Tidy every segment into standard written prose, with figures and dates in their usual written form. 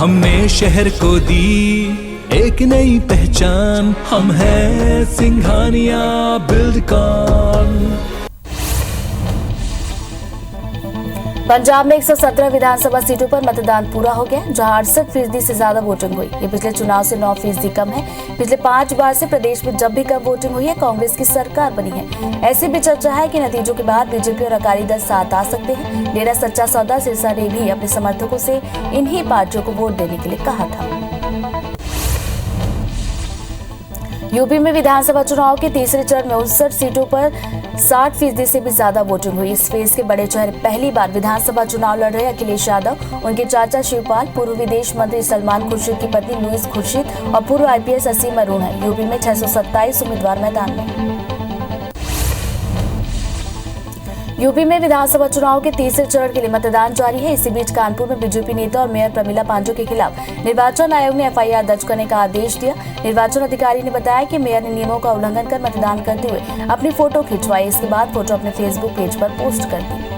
हमने शहर को दी एक नई पहचान, हम हैं सिंघानिया बिल्डकॉन। पंजाब में 117 विधानसभा सीटों पर मतदान पूरा हो गया, जहां 68% से ज्यादा वोटिंग हुई। ये पिछले चुनाव से 9% कम है। पिछले 5 बार से प्रदेश में जब भी कम वोटिंग हुई है, कांग्रेस की सरकार बनी है। ऐसी भी चर्चा है कि नतीजों के बाद बीजेपी और अकाली दल साथ आ सकते हैं। डेरा सच्चा सौदा सिरसा ने भी अपने समर्थकों से इन्हीं पार्टियों को वोट देने के लिए कहा था। यूपी में विधानसभा चुनाव के तीसरे चरण में 59 सीटों पर 60% से भी ज्यादा वोटिंग हुई। इस फेज के बड़े चेहरे पहली बार विधानसभा चुनाव लड़ रहे अखिलेश यादव, उनके चाचा शिवपाल, पूर्व विदेश मंत्री सलमान खुर्शीद की पत्नी लुईस खुर्शीद और पूर्व IPS असीम अरुण है। यूपी में 627 उम्मीदवार मैदान में। यूपी में विधानसभा चुनाव के तीसरे चरण के लिए मतदान जारी है। इसी बीच कानपुर में बीजेपी नेता और मेयर प्रमिला पांजू के खिलाफ निर्वाचन आयोग ने FIR दर्ज करने का आदेश दिया। निर्वाचन अधिकारी ने बताया कि मेयर ने नियमों का उल्लंघन कर मतदान करते हुए अपनी फोटो खिंचवाई। इसके बाद फोटो अपने फेसबुक पेज पर पोस्ट कर दी।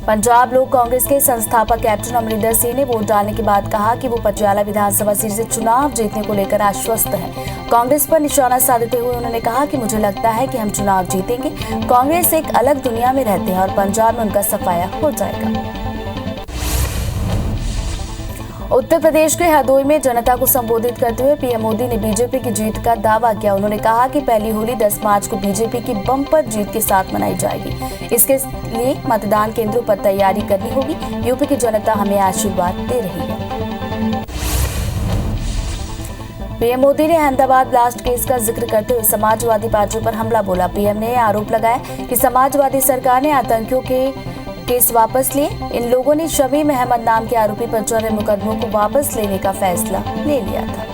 पंजाब लोक कांग्रेस के संस्थापक कैप्टन अमरिंदर सिंह ने वोट डालने के बाद कहा कि वो पटियाला विधानसभा सीट से चुनाव जीतने को लेकर आश्वस्त है। कांग्रेस पर निशाना साधते हुए उन्होंने कहा कि मुझे लगता है कि हम चुनाव जीतेंगे। कांग्रेस एक अलग दुनिया में रहते हैं और पंजाब में उनका सफाया हो जाएगा। उत्तर प्रदेश के हरदोई में जनता को संबोधित करते हुए पीएम मोदी ने बीजेपी की जीत का दावा किया। उन्होंने कहा कि पहली होली 10 मार्च को बीजेपी की बम्पर जीत के साथ मनाई जाएगी। इसके लिए मतदान केंद्रों पर तैयारी करनी होगी। यूपी की जनता हमें आशीर्वाद दे रही है। पीएम मोदी ने अहमदाबाद ब्लास्ट केस का जिक्र करते हुए समाजवादी पार्टी पर हमला बोला। पीएम ने आरोप लगाया कि समाजवादी सरकार ने आतंकियों के केस वापस लिए। इन लोगों ने शमीम अहमद नाम के आरोपी पर चल रहे मुकदमों को वापस लेने का फैसला ले लिया था।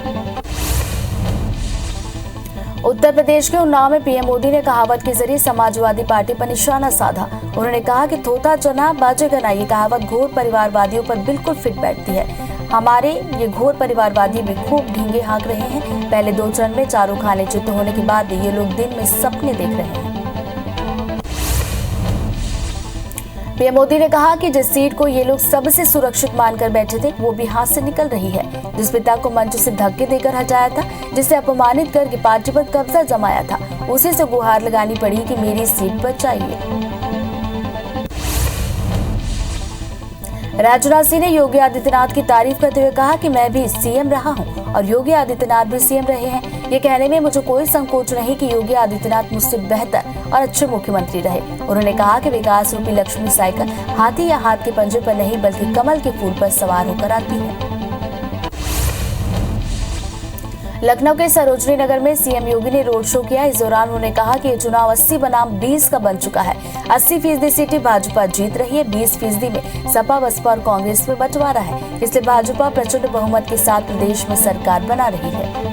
उत्तर प्रदेश के उन्नाव में पीएम मोदी ने कहावत के जरिए समाजवादी पार्टी पर निशाना साधा। उन्होंने कहा कि थोथा चना बाजेगा ना, ये कहावत घोर परिवारवादियों पर बिल्कुल फिट बैठती है। हमारे ये घोर परिवारवादी भी खूब ढींगे हाँक रहे हैं। पहले 2 चरण में चारों खाने चित्त होने के बाद भी ये लोग दिन में सपने देख रहे हैं। पीएम मोदी ने कहा कि जिस सीट को ये लोग सबसे सुरक्षित मानकर बैठे थे, वो भी हाथ से निकल रही है। जिस पिता को मंच से धक्के देकर हटाया था, जिसे अपमानित करके पार्टी पर कब्जा जमाया था, उसी से गुहार लगानी पड़ी कि मेरी सीट बचाइए। राजनाथ सिंह ने योगी आदित्यनाथ की तारीफ करते हुए कहा कि मैं भी सीएम रहा हूं और योगी आदित्यनाथ भी सीएम रहे हैं। ये कहने में मुझे कोई संकोच नहीं कि योगी आदित्यनाथ मुझसे बेहतर और अच्छे मुख्यमंत्री रहे। उन्होंने कहा कि विकास रूपी लक्ष्मी साइकिल हाथी या हाथ के पंजे पर नहीं बल्कि कमल के फूल पर सवार होकर आती है। लखनऊ के सरोजनी नगर में सीएम योगी ने रोड शो किया। इस दौरान उन्होंने कहा कि ये चुनाव 80 बनाम 20 का बन चुका है। 80% सीटें भाजपा जीत रही है, 20% में सपा बसपा और कांग्रेस में बंटवारा है। इसलिए भाजपा प्रचंड बहुमत के साथ प्रदेश में सरकार बना रही है।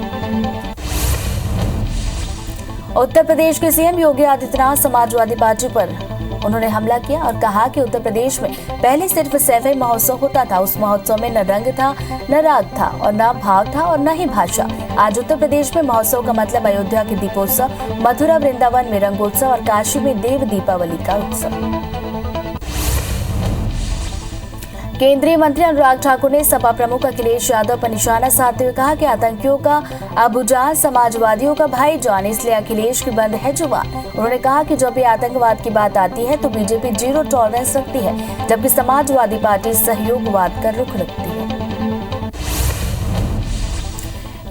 उत्तर प्रदेश के सीएम योगी आदित्यनाथ समाजवादी पार्टी पर उन्होंने हमला किया और कहा कि उत्तर प्रदेश में पहले सिर्फ सैफई महोत्सव होता था। उस महोत्सव में न रंग था, न राग था और न भाव था और न ही भाषा। आज उत्तर प्रदेश में महोत्सव का मतलब अयोध्या के दीपोत्सव, मथुरा वृंदावन में रंगोत्सव और काशी में देव दीपावली का उत्सव। केंद्रीय मंत्री अनुराग ठाकुर ने सपा प्रमुख अखिलेश यादव पर निशाना साधते हुए कहा कि आतंकियों का अबूजान समाजवादियों का भाईजान, इसलिए अखिलेश की बंद है जुबान। उन्होंने कहा कि जब भी आतंकवाद की बात आती है तो बीजेपी 0 टॉलरेंस रखती है, जबकि समाजवादी पार्टी सहयोगवाद का रुख रखती है।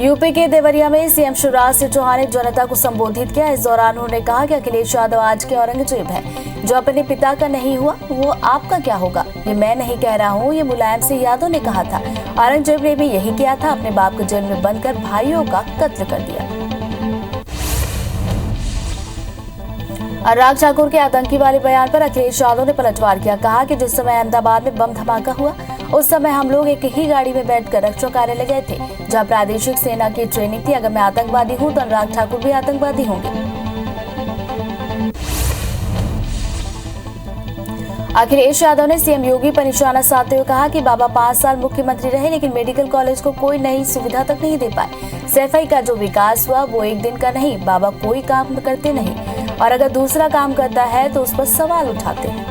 यूपी के देवरिया में सीएम शिवराज सिंह चौहान ने जनता को संबोधित किया। इस दौरान उन्होंने कहा कि अखिलेश यादव आज के औरंगजेब है। जो अपने पिता का नहीं हुआ वो आपका क्या होगा। ये मैं नहीं कह रहा हूँ, ये मुलायम सिंह यादव ने कहा था। औरंगजेब ने भी यही किया था, अपने बाप को जेल में बंद कर भाइयों का कत्ल कर दिया। अनुराग ठाकुर के आतंकी वाले बयान पर अखिलेश यादव ने पलटवार किया। कहा कि जिस समय अहमदाबाद में बम धमाका हुआ उस समय हम लोग एक ही गाड़ी में बैठकर रक्षा कार्यालय गए थे, जहां प्रादेशिक सेना की ट्रेनिंग थी। अगर मैं आतंकवादी हूं तो अनुराग ठाकुर भी आतंकवादी होंगे। अखिलेश यादव ने सीएम योगी पर निशाना साधते हुए कहा कि बाबा 5 साल मुख्यमंत्री रहे लेकिन मेडिकल कॉलेज को कोई नई सुविधा तक नहीं दे पाए। सैफई का जो विकास हुआ वो एक दिन का नहीं, बाबा कोई काम करते नहीं और अगर दूसरा काम करता है तो उस पर सवाल उठाते हैं।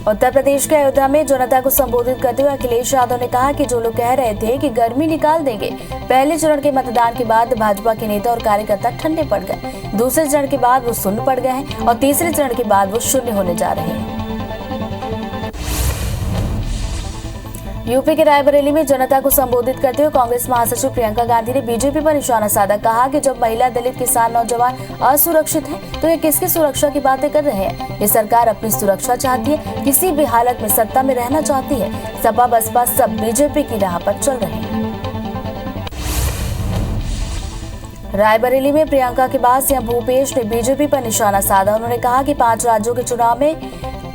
उत्तर प्रदेश के अयोध्या में जनता को संबोधित करते हुए अखिलेश यादव ने कहा कि जो लोग कह रहे थे कि गर्मी निकाल देंगे, पहले चरण के मतदान के बाद भाजपा के नेता और कार्यकर्ता ठंडे पड़ गए, दूसरे चरण के बाद वो शून्य पड़ गए हैं और तीसरे चरण के बाद वो शून्य होने जा रहे हैं। यूपी के रायबरेली में जनता को संबोधित करते हुए कांग्रेस महासचिव प्रियंका गांधी ने बीजेपी पर निशाना साधा। कहा कि जब महिला, दलित, किसान, नौजवान असुरक्षित हैं, तो ये किसकी सुरक्षा की बातें कर रहे हैं। ये सरकार अपनी सुरक्षा चाहती है, किसी भी हालत में सत्ता में रहना चाहती है। सपा बसपा सब बीजेपी की राह पर चल रहे हैं। रायबरेली में प्रियंका के बाद सीएम भूपेश ने बीजेपी पर निशाना साधा। उन्होंने कहा कि 5 राज्यों के चुनाव में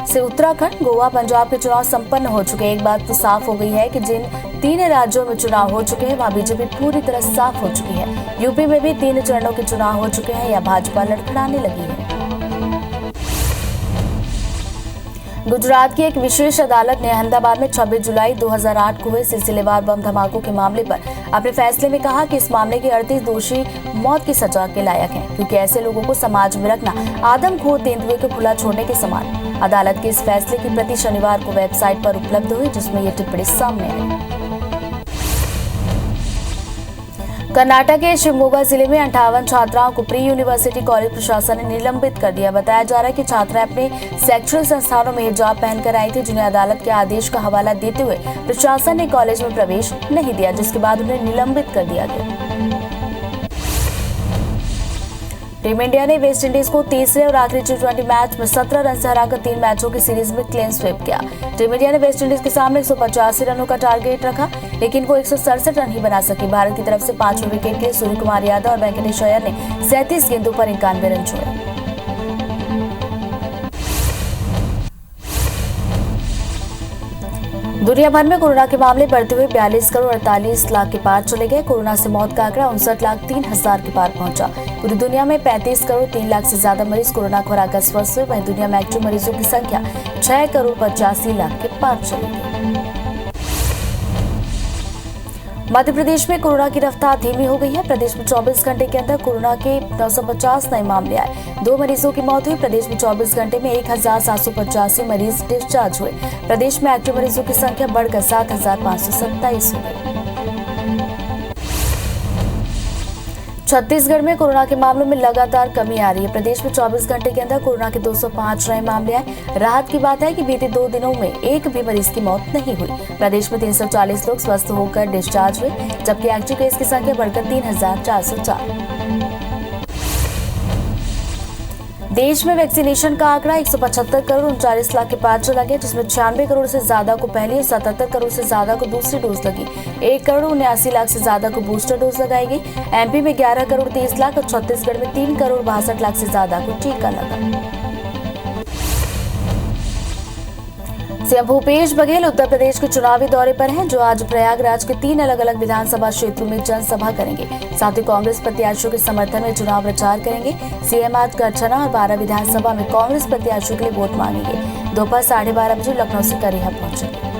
से उत्तराखंड, गोवा, पंजाब के चुनाव संपन्न हो चुके हैं। एक बात तो साफ हो गई है कि जिन 3 राज्यों में चुनाव हो चुके हैं वहां बीजेपी पूरी तरह साफ हो चुकी है। यूपी में भी 3 चरणों के चुनाव हो चुके हैं या भाजपा लड़खड़ाने लगी है। गुजरात की एक विशेष अदालत ने अहमदाबाद में 26 जुलाई 2008 को हुए सिलसिलेवार बम धमाकों के मामले पर अपने फैसले में कहा कि इस मामले के 38 दोषी मौत की सजा के लायक हैं, क्योंकि ऐसे लोगों को समाज में रखना आदमखोर तेंदुए को खुला छोड़ने के समान। अदालत के इस फैसले की प्रति शनिवार को वेबसाइट पर उपलब्ध हुई, जिसमें ये टिप्पणी सामने आई। कर्नाटक के शिवमोगा जिले में 58 छात्राओं को प्री यूनिवर्सिटी कॉलेज प्रशासन ने निलंबित कर दिया। बताया जा रहा है कि छात्राएं अपने शैक्षणिक संस्थानों में हिजाब पहनकर आई थी, जिन्हें अदालत के आदेश का हवाला देते हुए प्रशासन ने कॉलेज में प्रवेश नहीं दिया, जिसके बाद उन्हें निलंबित कर दिया गया। टीम इंडिया ने वेस्ट इंडीज को तीसरे और आखिरी T20 मैच में 17 रन से हराकर 3 मैचों की सीरीज में क्लीन स्वीप किया। टीम इंडिया ने वेस्ट इंडीज के सामने 185 रनों का टारगेट रखा, लेकिन वो 167 रन ही बना सकी। भारत की तरफ से 5वें विकेट के लिए सूर्य कुमार यादव और वेंकटेश अय्यर ने 37 गेंदों पर 91 रन छोड़े। दुनिया भर में कोरोना के मामले बढ़ते हुए 42 करोड़ 48 लाख के पार चले गए। कोरोना से मौत का आंकड़ा 59,03,000 के पार पहुंचा। पूरी दुनिया में 35 करोड़ 3 लाख से ज्यादा मरीज कोरोना को हराकर स्वस्थ हुए। वहीं दुनिया में एक्टिव मरीजों की संख्या 6 करोड़ 85 लाख के पार चली गई। मध्य प्रदेश में कोरोना की रफ्तार धीमी हो गई है। प्रदेश में 24 घंटे के अंदर कोरोना के 950 नए मामले आए। 2 मरीजों की मौत हुई। प्रदेश में 24 घंटे में 1785 मरीज डिस्चार्ज हुए। प्रदेश में एक्टिव मरीजों की संख्या बढ़कर 7527 हो गई। छत्तीसगढ़ में कोरोना के मामलों में लगातार कमी आ रही है। प्रदेश में 24 घंटे के अंदर कोरोना के 205 नए मामले आए। राहत की बात है कि बीते 2 दिनों में एक भी मरीज की मौत नहीं हुई। प्रदेश में 340 लोग स्वस्थ होकर डिस्चार्ज हुए, जबकि एक्टिव केस की संख्या बढ़कर 3404। देश में वैक्सीनेशन का आंकड़ा 175 करोड़ 39 लाख के पार चला गया, जिसमें 96 करोड़ से ज्यादा को पहली और 77 करोड़ से ज्यादा को दूसरी डोज लगी। 1 करोड़ 79 लाख से ज्यादा को बूस्टर डोज लगाई गई। एमपी में 11 करोड़ 30 लाख और छत्तीसगढ़ में 3 करोड़ 62 लाख से ज्यादा को टीका लगा। सीएम भूपेश बघेल उत्तर प्रदेश के चुनावी दौरे पर हैं, जो आज प्रयागराज के 3 अलग अलग विधानसभा क्षेत्रों में जनसभा करेंगे। साथ ही कांग्रेस प्रत्याशियों के समर्थन में चुनाव प्रचार करेंगे। सीएम आज गढ़छना और 12 विधानसभा में कांग्रेस प्रत्याशियों के लिए वोट मांगेंगे। दोपहर 12:30 बजे लखनऊ से करेहा पहुंचेंगे।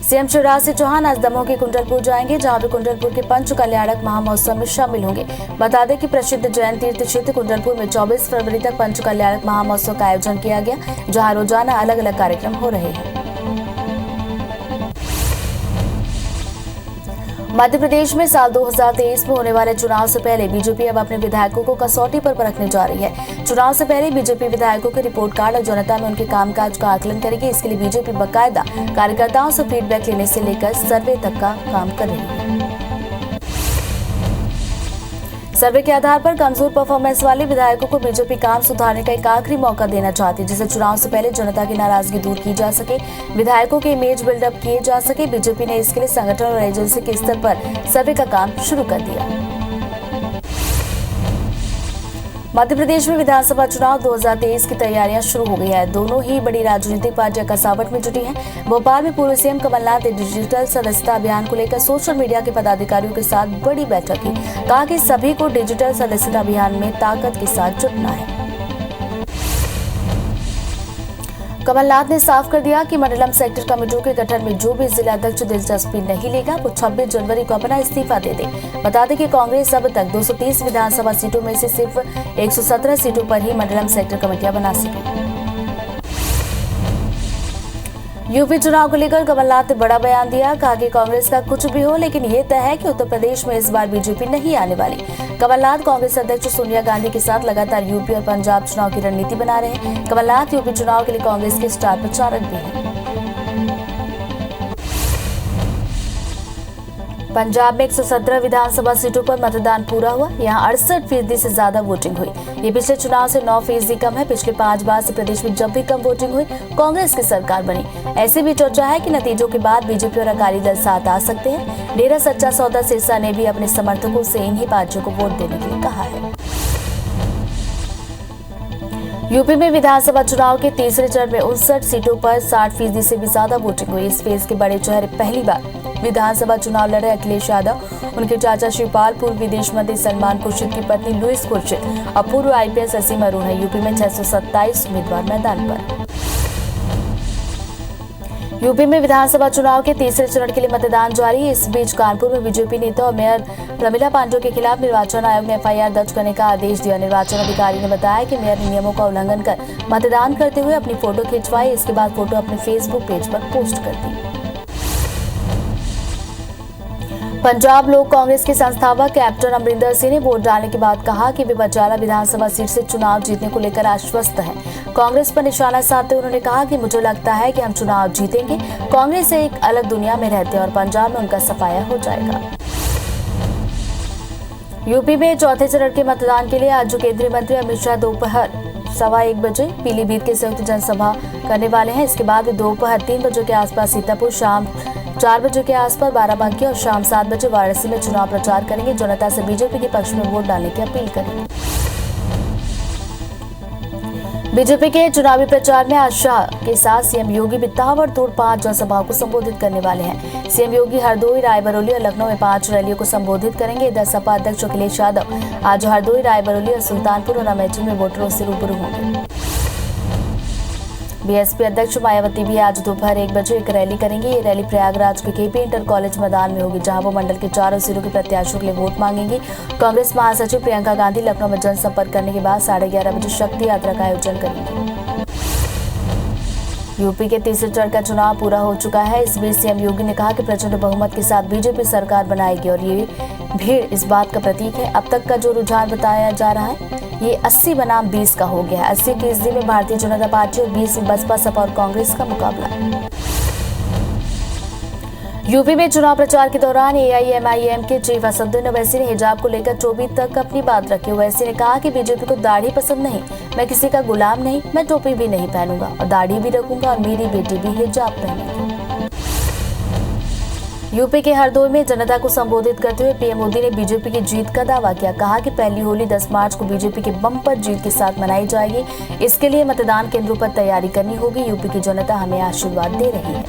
सीएम शिवराज सिंह चौहान आज दमोह के कुंडलपुर जाएंगे, जहां वे कुंडलपुर के पंच कल्याणक महामहोत्सव में शामिल होंगे। बता दें कि प्रसिद्ध जैन तीर्थ क्षेत्र कुंडलपुर में 24 फरवरी तक पंच कल्याणक महामहोत्सव का आयोजन किया गया, जहां रोजाना अलग अलग कार्यक्रम हो रहे हैं। मध्य प्रदेश में साल 2023 में होने वाले चुनाव से पहले बीजेपी अब अपने विधायकों को कसौटी पर परखने जा रही है। चुनाव से पहले बीजेपी विधायकों के रिपोर्ट कार्ड और जनता में उनके कामकाज का आकलन करेगी। इसके लिए बीजेपी बाकायदा कार्यकर्ताओं से फीडबैक लेने से लेकर सर्वे तक का काम कर रही है। सर्वे के आधार पर कमजोर परफॉर्मेंस वाले विधायकों को बीजेपी काम सुधारने का एक आखिरी मौका देना चाहती है, जिससे चुनाव से पहले जनता की नाराजगी दूर की जा सके, विधायकों के इमेज बिल्डअप किए जा सके। बीजेपी ने इसके लिए संगठन और एजेंसी के स्तर पर सर्वे का काम शुरू कर दिया। मध्य प्रदेश में विधानसभा चुनाव 2023 की तैयारियां शुरू हो गई है। दोनों ही बड़ी राजनीतिक पार्टियां कसावट में जुटी हैं। भोपाल में पूर्व सीएम कमलनाथ ने डिजिटल सदस्यता अभियान को लेकर सोशल मीडिया के पदाधिकारियों के साथ बड़ी बैठक की। कहा कि सभी को डिजिटल सदस्यता अभियान में ताकत के साथ जुटना है। कमलनाथ ने साफ कर दिया कि मंडलम सेक्टर कमेटियों के गठन में जो भी जिला अध्यक्ष दिलचस्पी नहीं लेगा वो 26 जनवरी को अपना इस्तीफा दे दे। बता दें कि कांग्रेस अब तक 230 विधानसभा सीटों में से सिर्फ 117 सीटों पर ही मंडलम सेक्टर कमेटियां बना सकी। यूपी चुनाव को लेकर कमलनाथ ने बड़ा बयान दिया। कहा कि कांग्रेस का कुछ भी हो लेकिन ये तय है कि उत्तर प्रदेश में इस बार बीजेपी नहीं आने वाली। कमलनाथ कांग्रेस अध्यक्ष सोनिया गांधी के साथ लगातार यूपी और पंजाब चुनाव की रणनीति बना रहे हैं। कमलनाथ यूपी चुनाव के लिए कांग्रेस के स्टार प्रचारक भी हैं। पंजाब में 117 विधानसभा सीटों पर मतदान पूरा हुआ। यहां 68% से ज्यादा वोटिंग हुई। ये पिछले चुनाव से 9% कम है। पिछले 5 बार से प्रदेश में जब भी कम वोटिंग हुई कांग्रेस की सरकार बनी। ऐसे भी चर्चा है कि नतीजों के बाद बीजेपी और अकाली दल साथ आ सकते हैं। डेरा सच्चा सौदा सिरसा ने भी अपने समर्थकों से इन्हीं पार्टियों को वोट देने के लिए कहा है। यूपी में विधानसभा चुनाव के तीसरे चरण में 59 सीटों पर 60% से भी ज्यादा वोटिंग हुई। इस फेज के बड़े चेहरे पहली बार विधानसभा चुनाव लड़े। अखिलेश यादव, उनके चाचा शिवपाल, पूर्व विदेश मंत्री सलमान खुर्शीद की पत्नी लुइस खुर्शीद और पूर्व IPS असीम अरुण है। यूपी में 627 उम्मीदवार मैदान पर। यूपी में विधानसभा चुनाव के तीसरे चरण के लिए मतदान जारी है। इस बीच कानपुर में बीजेपी नेता और मेयर प्रमिला पांडेय के खिलाफ निर्वाचन आयोग ने FIR दर्ज करने का आदेश दिया। निर्वाचन अधिकारी ने बताया कि मेयर ने नियमों का उल्लंघन कर मतदान करते हुए अपनी फोटो खिंचवाई। इसके बाद फोटो अपने फेसबुक पेज पर पोस्ट कर दी। पंजाब लोक कांग्रेस के संस्थापक कैप्टन अमरिंदर सिंह ने वोट डालने के बाद कहा कि वे बचाला विधानसभा सीट से चुनाव जीतने को लेकर आश्वस्त हैं। कांग्रेस पर निशाना साधते हुए उन्होंने कहा कि मुझे लगता है कि हम चुनाव जीतेंगे। कांग्रेस से एक अलग दुनिया में रहते हैं और पंजाब में उनका सफाया हो जाएगा। यूपी में चौथे चरण के मतदान के लिए आज केंद्रीय मंत्री अमित शाह दोपहर 1:15 बजे पीलीभीत के संयुक्त जनसभा करने वाले हैं। इसके बाद दोपहर 3 बजे के आसपास सीतापुर, शाम 4 बजे के आसपास बाराबंकी और शाम 7 बजे वाराणसी में चुनाव प्रचार करेंगे। जनता से बीजेपी के पक्ष में वोट डालने की अपील करेंगे। बीजेपी के चुनावी प्रचार में आज शाह के साथ सीएम योगी भी ताबड़तोड़ 5 जनसभाओं को संबोधित करने वाले हैं। सीएम योगी हरदोई, रायबरेली और लखनऊ में 5 रैलियों को संबोधित करेंगे। इधर सपा अध्यक्ष अखिलेश यादव आज हरदोई, रायबरेली और सुल्तानपुर और अमेठी में वोटरों से रूबरू होंगे। बीएसपी अध्यक्ष मायावती भी आज दोपहर 1 बजे एक रैली करेंगे। ये रैली प्रयागराज के केपी इंटर कॉलेज मैदान में होगी, जहां वो मंडल के चारों सीटों के प्रत्याशियों के लिए वोट मांगेंगी। कांग्रेस महासचिव प्रियंका गांधी लखनऊ में जनसंपर्क करने के बाद 11:30 बजे शक्ति यात्रा का आयोजन करेंगे। यूपी के तीसरे चरण का चुनाव पूरा हो चुका है। इस बीच सीएम योगी ने कहा कि प्रचंड बहुमत के साथ बीजेपी सरकार बनाएगी और ये भीड़ इस बात का प्रतीक है। अब तक का जो रुझान बताया जा रहा है ये 80 बनाम 20 का हो गया है। 80% में भारतीय जनता पार्टी और 20 में बसपा, सपा और कांग्रेस का मुकाबला। यूपी में चुनाव प्रचार के दौरान AIMIM के चीफ असदुद्दीन ओवैसी ने हिजाब को लेकर 24 तक अपनी बात रखी। ओवैसी ने कहा कि बीजेपी को दाढ़ी पसंद नहीं, मैं किसी का गुलाम नहीं, मैं टोपी भी नहीं पहनूंगा और दाढ़ी भी रखूंगा और मेरी बेटी भी हिजाब पहनेगी। यूपी के हरदोई में जनता को संबोधित करते हुए पीएम मोदी ने बीजेपी की जीत का दावा किया। कहा कि पहली होली 10 मार्च को बीजेपी की बम्पर जीत के साथ मनाई जाएगी। इसके लिए मतदान केंद्रों पर तैयारी करनी होगी। यूपी की जनता हमें आशीर्वाद दे रही है।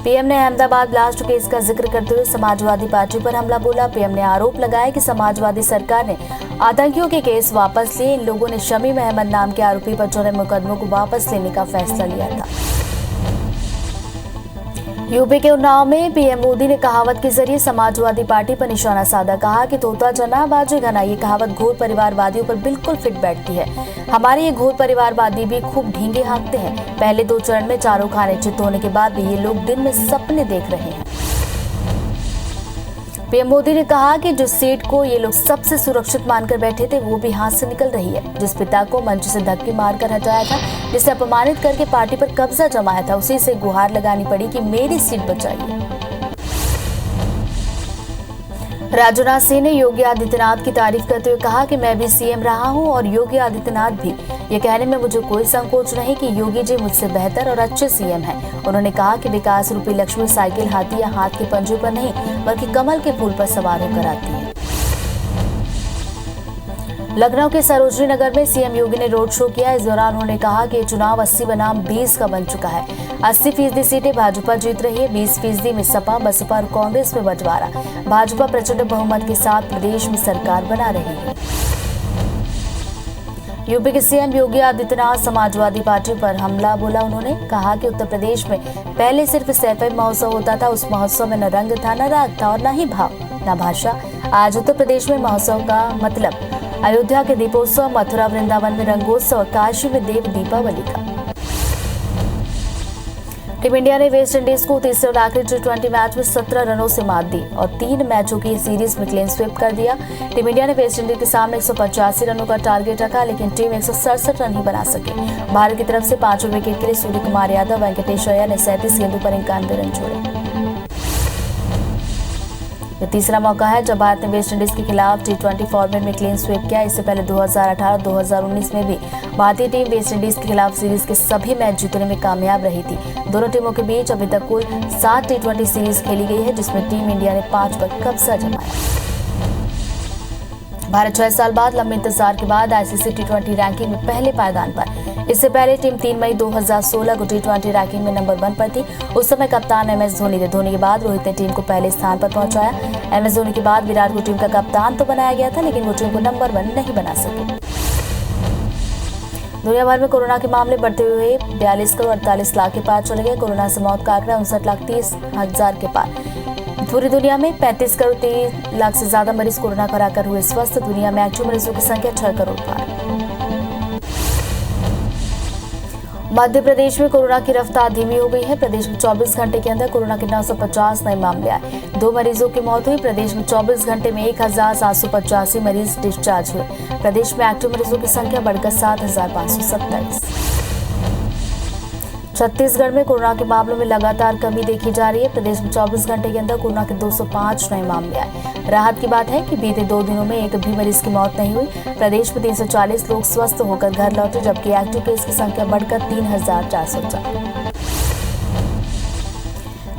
पीएम ने अहमदाबाद ब्लास्ट केस का जिक्र करते हुए समाजवादी पार्टी पर हमला बोला। पीएम ने आरोप लगाया कि समाजवादी सरकार ने आतंकियों के केस वापस लिए। इन लोगों ने शमीम अहमद नाम के आरोपी पर चले मुकदमों को वापस लेने का फैसला लिया था। यूपी के उन्नाव में पीएम मोदी ने कहावत के जरिए समाजवादी पार्टी पर निशाना साधा। कहा कि तोता जना बाजे घना, ये कहावत घोर परिवारवादियों पर बिल्कुल फिट बैठती है। हमारे ये घोर परिवारवादी भी खूब ढींगे हाँकते हैं। पहले 2 चरण में चारों खाने चित होने के बाद भी ये लोग दिन में सपने देख रहे हैं। पीएम मोदी ने कहा कि जिस सीट को ये लोग सबसे सुरक्षित मानकर बैठे थे वो भी हाथ से निकल रही है। जिस पिता को मंच से धक्के मारकर हटाया था, जिसे अपमानित करके पार्टी पर कब्जा जमाया था, उसी से गुहार लगानी पड़ी कि मेरी सीट बचाइए। राजनाथ सिंह ने योगी आदित्यनाथ की तारीफ करते हुए कहा कि मैं भी सीएम रहा हूं और योगी आदित्यनाथ भी। ये कहने में मुझे कोई संकोच नहीं कि योगी जी मुझसे बेहतर और अच्छे सीएम हैं। उन्होंने कहा कि विकास रूपी लक्ष्मी साइकिल हाथी या हाथ के पंजे पर नहीं बल्कि कमल के फूल पर सवार होकर आती है। लखनऊ के सरोजनी नगर में सीएम योगी ने रोड शो किया। इस दौरान उन्होंने कहा कि ये चुनाव 80 बनाम 20 का बन चुका है। 80% सीटें भाजपा जीत रही है, 20% में सपा, बसपा और कांग्रेस में बंटवारा। भाजपा प्रचंड बहुमत के साथ प्रदेश में सरकार बना रही है। यूपी के सीएम योगी आदित्यनाथ समाजवादी पार्टी पर हमला बोला। उन्होंने कहा कि उत्तर प्रदेश में पहले सिर्फ सैफई महोत्सव होता था। उस महोत्सव में न रंग था, न राग था और न ही भाव, न भाषा। आज उत्तर प्रदेश में महोत्सव का मतलब अयोध्या के दीपोत्सव, मथुरा वृंदावन में रंगोत्सव, काशी में देव दीपावली का। टीम इंडिया ने वेस्ट इंडीज को तीसरे और आखिरी T20 मैच में 17 रनों से मात दी और 3 मैचों की सीरीज में क्लीन स्वीप कर दिया। टीम इंडिया ने वेस्ट इंडीज के सामने 185 रनों का टारगेट रखा, लेकिन टीम 167 रन ही बना सके। भारत की तरफ से 5 विकेट के लिए सूर्य कुमार यादव, वेंकटेश अय्यर ने 37 गेंदों पर 91 रन छोड़े। यह तीसरा मौका है जब भारत ने वेस्ट इंडीज के खिलाफ T20 फॉर्मेट में क्लीन स्वीप किया। इससे पहले 2018 और 2019 में भी भारतीय टीम वेस्ट इंडीज के खिलाफ सीरीज के सभी मैच जीतने में कामयाब रही थी। दोनों टीमों के बीच अभी तक कुल 7 T20 सीरीज खेली गई है, जिसमें टीम इंडिया ने 5 पर कब्जा जमाया। भारत 6 साल बाद लंबे इंतजार के बाद ICC T20 रैंकिंग में पहले पायदान पर। इससे पहले टीम 3 मई 2016 को T20 रैंकिंग में नंबर 1 पर थी। उस समय कप्तान MS धोनी थे। धोनी के बाद रोहित ने टीम को पहले स्थान पर पहुंचाया। MS धोनी के बाद विराट को टीम का कप्तान तो बनाया गया था, लेकिन वो टीम को नंबर 1 नहीं बना सके। दुनिया भर में कोरोना के मामले बढ़ते हुए 42 करोड़ 48 लाख के पार चले गए। कोरोना से मौत का आंकड़ा 59,30,000 के पार। पूरी दुनिया में 35 करोड़ 3 लाख से ज्यादा मरीज कोरोना कराकर हुए स्वस्थ। दुनिया में एक्टिव मरीजों की संख्या 6 करोड़ पार। मध्य प्रदेश में कोरोना की रफ्तार धीमी हो गई है। प्रदेश में 24 घंटे के अंदर कोरोना के 950 नए मामले आए। 2 मरीजों की मौत हुई। प्रदेश में 24 घंटे में 1785 मरीज डिस्चार्ज हुए। प्रदेश में एक्टिव मरीजों की संख्या बढ़कर 7,527। छत्तीसगढ़ में कोरोना के मामलों में लगातार कमी देखी जा रही है। प्रदेश में 24 घंटे के अंदर कोरोना के 205 नए मामले आए। राहत की बात है कि बीते 2 दिनों में एक भी मरीज की मौत नहीं हुई। प्रदेश में 340 लोग स्वस्थ होकर घर लौटे, जबकि एक्टिव केस की संख्या बढ़कर 3,404।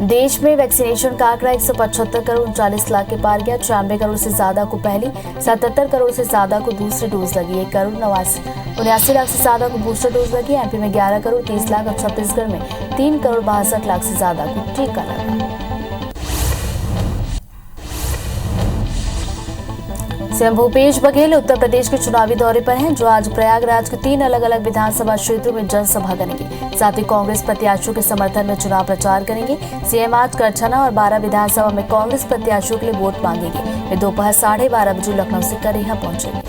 देश में वैक्सीनेशन का आंकड़ा 175 करोड़ 39 लाख के पार गया। 96 करोड़ से ज्यादा को पहली, 77 करोड़ से ज्यादा को दूसरी डोज लगी। 1 करोड़ 79 लाख से ज्यादा को बूस्टर डोज लगी। MP में 11 करोड़ 30 लाख और छत्तीसगढ़ में 3 करोड़ 62 लाख से ज्यादा को टीका लगा। सीएम भूपेश बघेल उत्तर प्रदेश के चुनावी दौरे पर हैं, जो आज प्रयागराज के 3 अलग अलग विधानसभा क्षेत्रों में जनसभा करेंगे। साथ ही कांग्रेस प्रत्याशियों के समर्थन में चुनाव प्रचार करेंगे। सीएम आज करछना और 12 विधानसभा में कांग्रेस प्रत्याशियों के लिए वोट मांगेंगे। वे दोपहर 12:30 बजे लखनऊ से करेहा पहुंचेंगे।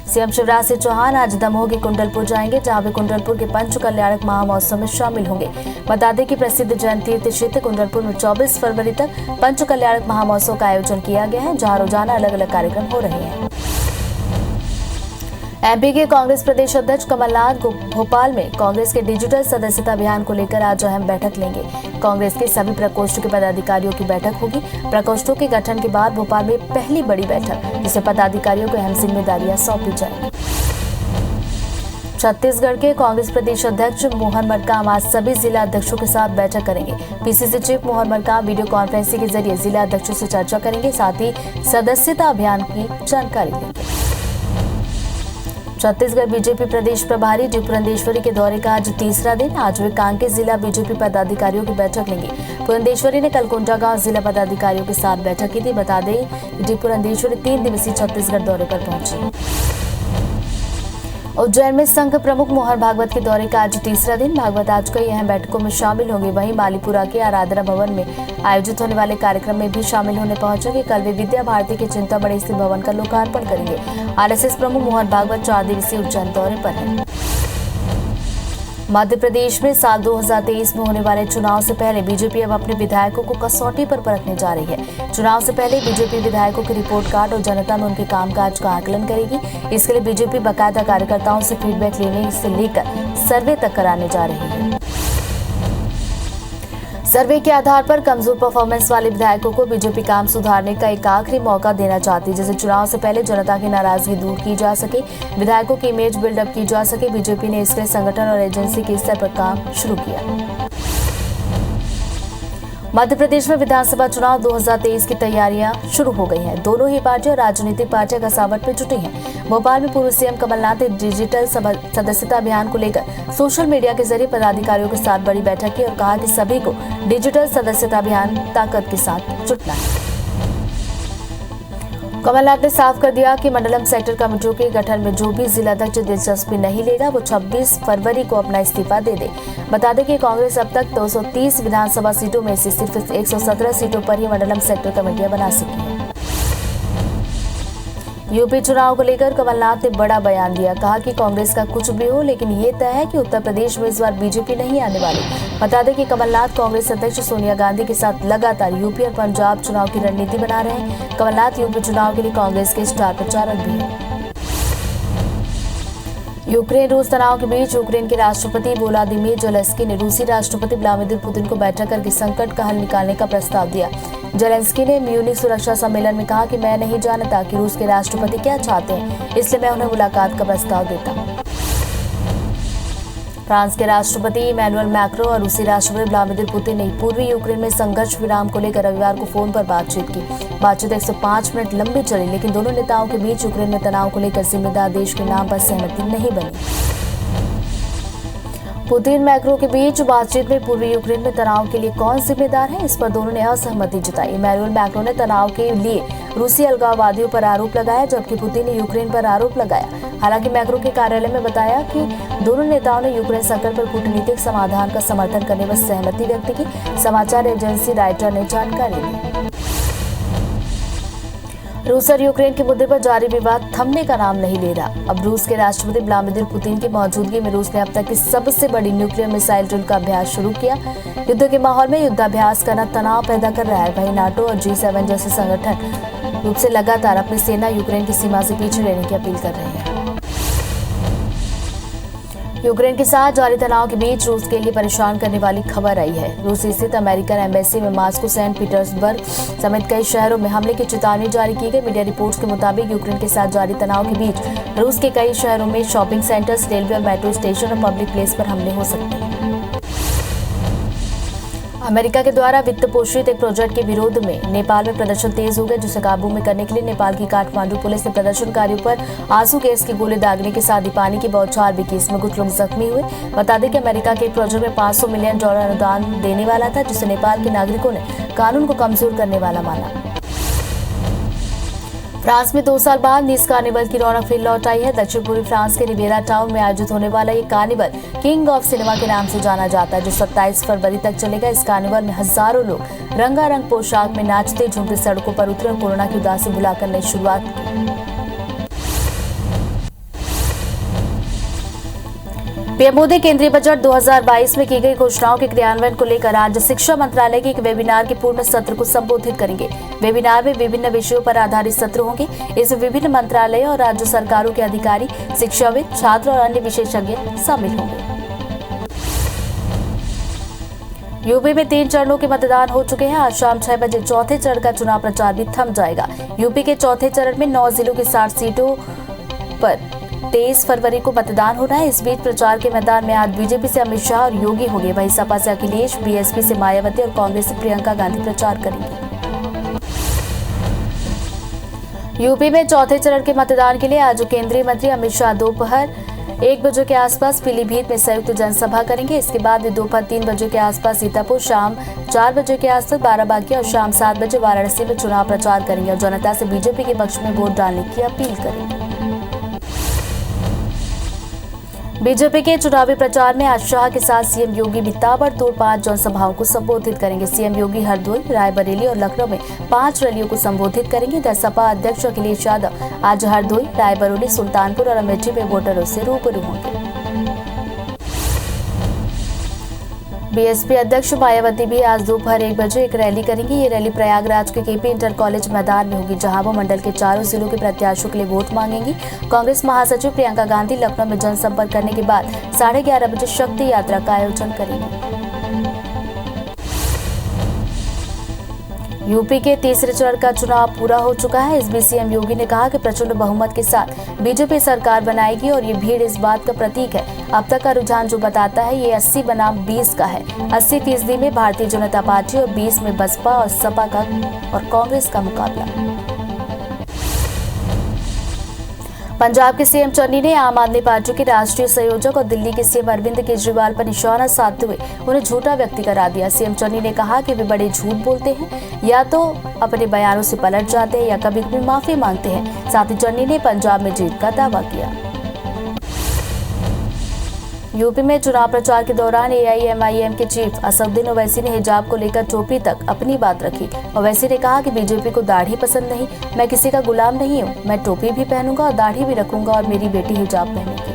सीएम शिवराज सिंह चौहान आज दमोह के कुंडलपुर जाएंगे, जहां वे कुंडलपुर के पंच कल्याणक महामहोत्सव में शामिल होंगे। बता दें कि प्रसिद्ध जैन तीर्थ क्षेत्र कुंडलपुर में 24 फरवरी तक पंच कल्याणक महामहोत्सव का आयोजन किया गया है, जहां रोजाना अलग अलग कार्यक्रम हो रहे हैं। MP के कांग्रेस प्रदेश अध्यक्ष कमलनाथ भोपाल में कांग्रेस के डिजिटल सदस्यता अभियान को लेकर आज अहम बैठक लेंगे। कांग्रेस के सभी प्रकोष्ठों के पदाधिकारियों की बैठक होगी। प्रकोष्ठों के गठन के बाद भोपाल में पहली बड़ी बैठक, जिसे पदाधिकारियों को अहम जिम्मेदारियां सौंपी जाएंगी। छत्तीसगढ़ के कांग्रेस प्रदेश अध्यक्ष मोहन मरकाम आज सभी जिला अध्यक्षों के साथ बैठक करेंगे। PCC chief Mohan Markam video conferencing के जरिए जिला अध्यक्षों से चर्चा करेंगे, साथ ही सदस्यता अभियान की जानकारी देंगे। छत्तीसगढ़ बीजेपी प्रदेश प्रभारी डी पुरंदेश्वरी के दौरे का आज तीसरा दिन। आज वे कांकेर जिला बीजेपी पदाधिकारियों की बैठक लेंगे। पुरंदेश्वरी ने कल कोंडागांव जिला पदाधिकारियों के साथ बैठक की थी। बता दें कि डी पुरंदेश्वरी 3 दिवसीय छत्तीसगढ़ दौरे पर पहुंची। उज्जैन में संघ प्रमुख मोहन भागवत के दौरे का आज तीसरा दिन। भागवत आज कई अहम बैठकों में शामिल होंगे। वहीं मालीपुरा के आराधना भवन में आयोजित होने वाले कार्यक्रम में भी शामिल होने पहुंचेंगे। कल वे विद्या भारती के चिंतामणि स्थित भवन का लोकार्पण करेंगे। RSS प्रमुख मोहन भागवत 4 दिवसीय उज्जैन दौरे पर हैं। मध्य प्रदेश में साल 2023 में होने वाले चुनाव से पहले बीजेपी अब अपने विधायकों को कसौटी पर परखने जा रही है। चुनाव से पहले बीजेपी विधायकों के रिपोर्ट कार्ड और जनता में उनके कामकाज का आकलन करेगी। इसके लिए बीजेपी बाकायदा कार्यकर्ताओं से फीडबैक लेने से लेकर सर्वे तक कराने जा रही है। सर्वे के आधार पर कमजोर परफॉर्मेंस वाले विधायकों को बीजेपी काम सुधारने का एक आखिरी मौका देना चाहती है, जिससे चुनाव से पहले जनता की नाराजगी दूर की जा सके, विधायकों की इमेज बिल्डअप की जा सके। बीजेपी ने इसके संगठन और एजेंसी के स्तर पर काम शुरू किया। मध्य प्रदेश में विधानसभा चुनाव 2023 की तैयारियां शुरू हो गई हैं। दोनों ही पार्टियां और राजनीतिक पार्टियां कसावट में जुटी हैं। भोपाल में पूर्व सीएम कमलनाथ ने डिजिटल सदस्यता अभियान को लेकर सोशल मीडिया के जरिए पदाधिकारियों के साथ बड़ी बैठक की और कहा कि सभी को डिजिटल सदस्यता अभियान ताकत के साथ जुटना है। कमलनाथ ने साफ कर दिया कि मंडलम सेक्टर कमेटियों के गठन में जो भी जिलाध्यक्ष दिलचस्पी नहीं लेगा वो 26 फरवरी को अपना इस्तीफा दे दे। बता दें कि कांग्रेस अब तक 230 विधानसभा सीटों में से सिर्फ 117 सीटों पर ही मंडलम सेक्टर कमेटियां बना सकी है। यूपी चुनाव को लेकर कमलनाथ ने बड़ा बयान दिया। कहा कि कांग्रेस का कुछ भी हो लेकिन ये तय है कि उत्तर प्रदेश में इस बार बीजेपी नहीं आने वाली। बता दें कि कमलनाथ कांग्रेस अध्यक्ष सोनिया गांधी के साथ लगातार यूपी और पंजाब चुनाव की रणनीति बना रहे हैं। कमलनाथ यूपी चुनाव के लिए कांग्रेस के स्टार प्रचारक भी हैं। यूक्रेन रूस तनाव के बीच यूक्रेन के राष्ट्रपति वोलोदिमीर ज़ेलेंस्की ने रूसी राष्ट्रपति व्लादिमीर पुतिन को बैठक करके संकट का हल निकालने का प्रस्ताव दिया। ज़ेलेंस्की ने म्यूनिख सुरक्षा सम्मेलन में कहा कि मैं नहीं जानता कि रूस के राष्ट्रपति क्या चाहते हैं, इसलिए मैं उन्हें मुलाकात का प्रस्ताव देता हूं। फ्रांस के राष्ट्रपति इमैनुअल मैक्रों और रूसी राष्ट्रपति व्लादिमीर पुतिन ने पूर्वी यूक्रेन में संघर्ष विराम को लेकर रविवार को फोन पर बातचीत की। बातचीत 105 मिनट लंबी चली, लेकिन दोनों नेताओं के बीच यूक्रेन में तनाव को लेकर जिम्मेदार देश के नाम पर सहमति नहीं बनी। पुतिन मैक्रो के बीच बातचीत में पूर्वी यूक्रेन में तनाव के लिए कौन जिम्मेदार है, इस पर दोनों ने असहमति जताई। इमैनुअल मैक्रो ने तनाव के लिए रूसी अलगाववादियों पर आरोप लगाया, जबकि पुतिन ने यूक्रेन पर आरोप लगाया। हालांकि मैक्रो के कार्यालय में बताया कि दोनों नेताओं ने यूक्रेन संकट पर कूटनीतिक समाधान का समर्थन करने में सहमति व्यक्त की। समाचार एजेंसी रॉयटर्स ने जानकारी दी। रूस और यूक्रेन के मुद्दे पर जारी विवाद थमने का नाम नहीं ले रहा। अब रूस के राष्ट्रपति व्लादिमीर पुतिन की मौजूदगी में रूस ने अब तक की सबसे बड़ी न्यूक्लियर मिसाइल ड्रिल का अभ्यास शुरू किया। युद्ध के माहौल में युद्धाभ्यास करना तनाव पैदा कर रहा है। वहीं नाटो और G7 जैसे संगठन रूप से लगातार अपनी सेना यूक्रेन की सीमा से पीछे रहने की अपील कर रहे हैं। यूक्रेन के साथ जारी तनाव के बीच रूस के लिए परेशान करने वाली खबर आई है। रूस स्थित अमेरिकन एम्बेसी में मॉस्को, सेंट पीटर्सबर्ग समेत कई शहरों में हमले की चेतावनी जारी की गई। मीडिया रिपोर्ट्स के मुताबिक यूक्रेन के साथ जारी तनाव के बीच रूस के कई शहरों में शॉपिंग सेंटर्स, रेलवे और मेट्रो स्टेशन और पब्लिक प्लेस पर हमले हो सकते हैं। अमेरिका के द्वारा वित्त पोषित एक प्रोजेक्ट के विरोध में नेपाल में प्रदर्शन तेज हो गए, जिसे काबू में करने के लिए नेपाल की काठमांडू पुलिस ने प्रदर्शनकारियों पर आंसू गैस के गोले दागने के साथ ही पानी की बौछार भी की। इसमें कुछ लोग जख्मी हुए। बता दें कि अमेरिका के एक प्रोजेक्ट में $500 मिलियन अनुदान देने वाला था, जिसे नेपाल के नागरिकों ने कानून को कमजोर करने वाला माना। फ्रांस में 2 साल बाद नीस कार्निवल की रौनक फिर लौट आई है। दक्षिण पूर्वी फ्रांस के रिवेरा टाउन में आयोजित होने वाला ये कार्निवल किंग ऑफ सिनेमा के नाम से जाना जाता है, जो 27 फरवरी तक चलेगा। इस कार्निवल में हजारों लोग रंगारंग पोशाक में नाचते झूमते सड़कों पर उतरे और कोरोना की उदासी भुलाकर नई शुरुआत की। पीएम मोदी केंद्रीय बजट 2022 में की गई घोषणाओं के क्रियान्वयन को लेकर आज शिक्षा मंत्रालय के एक वेबिनार के पूर्ण सत्र को संबोधित करेंगे। वेबिनार में विभिन्न विषयों पर आधारित सत्र होंगे। इसमें विभिन्न मंत्रालय और राज्य सरकारों के अधिकारी, शिक्षाविद, छात्र और अन्य विशेषज्ञ शामिल होंगे। यूपी में 3 चरणों के मतदान हो चुके हैं। आज शाम 6 बजे चौथे चरण का चुनाव प्रचार भी थम जाएगा। यूपी के चौथे चरण में 9 जिलों की 60 सीटों पर 23 फरवरी को मतदान होना है। इस बीच प्रचार के मैदान में आज बीजेपी से अमित शाह और योगी होंगे। वहीं सपा से अखिलेश, बीएसपी से मायावती और कांग्रेस से प्रियंका गांधी प्रचार करेंगे। यूपी में चौथे चरण के मतदान के लिए आज केंद्रीय मंत्री अमित शाह दोपहर 1 बजे के आसपास पीलीभीत में संयुक्त जनसभा करेंगे। इसके बाद वे दोपहर 3 बजे के आसपास सीतापुर, शाम 4 बजे के आसपास बाराबंकी और शाम 7 बजे वाराणसी में चुनाव प्रचार करेंगे और जनता से बीजेपी के पक्ष में वोट डालने की अपील करेंगे। बीजेपी के चुनावी प्रचार में आज शाह के साथ सीएम योगी भी ताबड़तोड़ 5 जनसभाओं को संबोधित करेंगे। सीएम योगी हरदोई, रायबरेली और लखनऊ में 5 रैलियों को संबोधित करेंगे। इधर सपा अध्यक्ष अखिलेश यादव आज हरदोई, रायबरेली, सुल्तानपुर और अमेठी में वोटरों से रूबरू होंगे। बीएसपी अध्यक्ष मायावती भी आज दोपहर 1 बजे एक रैली करेंगी। ये रैली प्रयागराज के केपी इंटर कॉलेज मैदान में होगी, जहां वो मंडल के 4 जिलों के प्रत्याशियों के लिए वोट मांगेंगी। कांग्रेस महासचिव प्रियंका गांधी लखनऊ में जनसंपर्क करने के बाद 11:30 बजे शक्ति यात्रा का आयोजन करेंगी। यूपी के तीसरे चरण का चुनाव पूरा हो चुका है। इस बीच सीएम योगी ने कहा कि प्रचंड बहुमत के साथ बीजेपी सरकार बनाएगी और ये भीड़ इस बात का प्रतीक है। अब तक का रुझान जो बताता है ये 80 बनाम 20 का है। 80% में भारतीय जनता पार्टी और 20 में बसपा और सपा का और कांग्रेस का मुकाबला। पंजाब के सीएम चन्नी ने आम आदमी पार्टी के राष्ट्रीय संयोजक और दिल्ली के सीएम अरविंद केजरीवाल पर निशाना साधते हुए उन्हें झूठा व्यक्ति करार दिया। सीएम चन्नी ने कहा कि वे बड़े झूठ बोलते हैं, या तो अपने बयानों से पलट जाते हैं या कभी कभी माफी मांगते हैं। साथ ही चन्नी ने पंजाब में जीत का दावा किया। यूपी में चुनाव प्रचार के दौरान एआईएमआईएम के चीफ असदुद्दीन ओवैसी ने हिजाब को लेकर टोपी तक अपनी बात रखी। ओवैसी ने कहा कि बीजेपी को दाढ़ी पसंद नहीं, मैं किसी का गुलाम नहीं हूं, मैं टोपी भी पहनूंगा और दाढ़ी भी रखूंगा और मेरी बेटी हिजाब पहनेगी।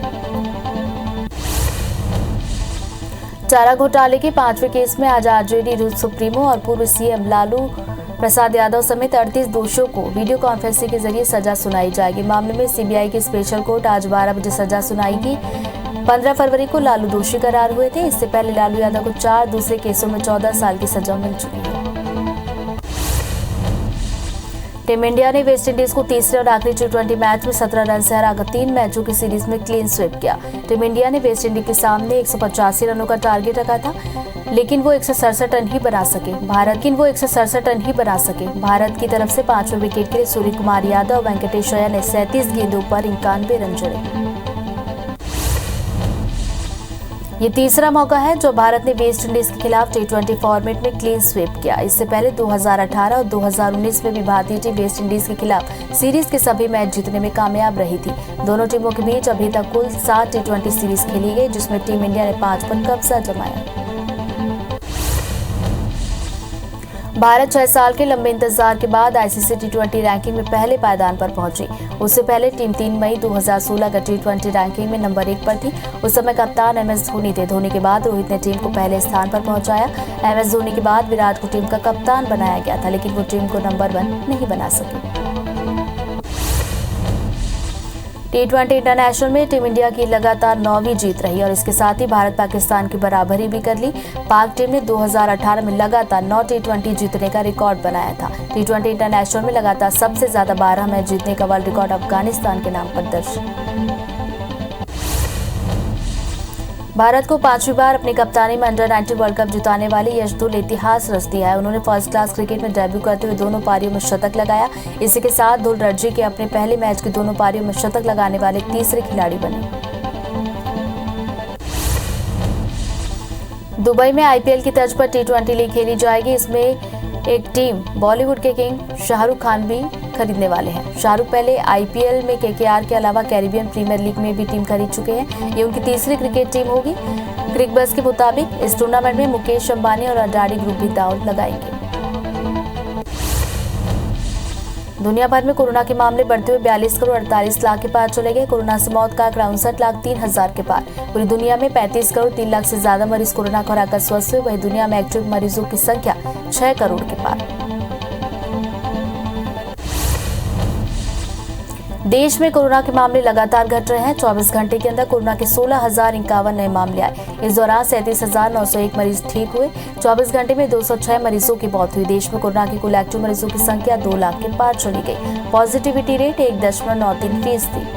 चारा घोटाले के 5वें केस में आज आरजेडी सुप्रीमो और पूर्व सीएम लालू प्रसाद यादव समेत 38 दोषियों को वीडियो कॉन्फ्रेंसिंग के जरिए सजा सुनाई जाएगी। मामले में सीबीआई की स्पेशल कोर्ट आज 12 बजे सजा सुनाएगी। 15 फरवरी को लालू दोषी करार हुए थे। इससे पहले लालू यादव को 4 दूसरे केसों में 14 साल की सजा मिल चुकी है। टीम इंडिया ने वेस्टइंडीज को तीसरे और आखिरी T20 मैच में 17 रन से हराकर 3 मैचों की सीरीज में क्लीन स्वीप किया। टीम इंडिया ने वेस्टइंडीज के सामने 185 रनों का टारगेट रखा था, लेकिन वो 167 रन ही बना सके। भारत की तरफ से 5वें विकेट के लिए सूर्य कुमार यादव और वेंकटेश अय्यर ने 37 गेंदों पर 91 रन जोड़े। ये तीसरा मौका है जो भारत ने वेस्टइंडीज के खिलाफ T20 फॉर्मेट में क्लीन स्वीप किया। इससे पहले 2018 और 2019 में भी भारतीय टीम वेस्टइंडीज के खिलाफ सीरीज के सभी मैच जीतने में कामयाब रही थी। दोनों टीमों के बीच अभी तक कुल 7 T20 सीरीज खेली गई, जिसमें टीम इंडिया ने 5 पर कब्जा जमाया। भारत 6 साल के लंबे इंतजार के बाद आईसीसी T20 रैंकिंग में पहले पायदान पर पहुंची। उससे पहले टीम 3 मई 2016 का T20 रैंकिंग में नंबर 1 पर थी। उस समय कप्तान MS धोनी थे। धोनी के बाद रोहित ने टीम को पहले स्थान पर पहुंचाया। MS धोनी के बाद विराट को टीम का कप्तान बनाया गया था, लेकिन वो टीम को नंबर 1 नहीं बना सके। T20 इंटरनेशनल में टीम इंडिया की लगातार 9वीं जीत रही और इसके साथ ही भारत पाकिस्तान की बराबरी भी कर ली। पाक टीम ने 2018 में लगातार 9 T20 जीतने का रिकॉर्ड बनाया था। T20 इंटरनेशनल में लगातार सबसे ज्यादा 12 मैच जीतने का वर्ल्ड रिकॉर्ड अफगानिस्तान के नाम पर दर्ज। भारत को 5वीं बार अपनी कप्तानी में अंडर-19 वर्ल्ड कप जिताने वाले यशदुल इतिहास रच दिया है। उन्होंने फर्स्ट क्लास क्रिकेट में डेब्यू करते हुए दोनों पारियों में शतक लगाया। इसी के साथ धुल रणजी के अपने पहले मैच के दोनों पारियों में शतक लगाने वाले तीसरे खिलाड़ी बने। दुबई में आईपीएल की तर्ज पर T20 लीग खेली जाएगी। इसमें एक टीम बॉलीवुड के किंग शाहरुख खान भी खरीदने वाले हैं। शाहरुख पहले आईपीएल में केकेआर के अलावा कैरिबियन प्रीमियर लीग में भी टीम खरीद चुके हैं। ये उनकी तीसरी क्रिकेट टीम होगी। क्रिकबज़ के मुताबिक इस टूर्नामेंट में मुकेश अंबानी और अडानी ग्रुप भी दांव लगाएंगे। दुनिया भर में कोरोना के मामले बढ़ते हुए 42 करोड़ 48 लाख के पार चले गए। कोरोना से मौत का आंकड़ा 59,03,000 के पार। पूरी दुनिया में 35 करोड़ 3 लाख से ज्यादा मरीज कोरोना को हराकर स्वस्थ हुए। वहीं दुनिया में एक्टिव मरीजों की संख्या 6 करोड़ के पार। देश में कोरोना के मामले लगातार घट रहे हैं। 24 घंटे के अंदर कोरोना के 16,051 नए मामले आए। इस दौरान 37,901 मरीज ठीक हुए। 24 घंटे में 206 मरीजों की मौत हुई। देश में कोरोना के कुल एक्टिव मरीजों की संख्या 2 लाख के पार चली गई। पॉजिटिविटी रेट 1.93% थी।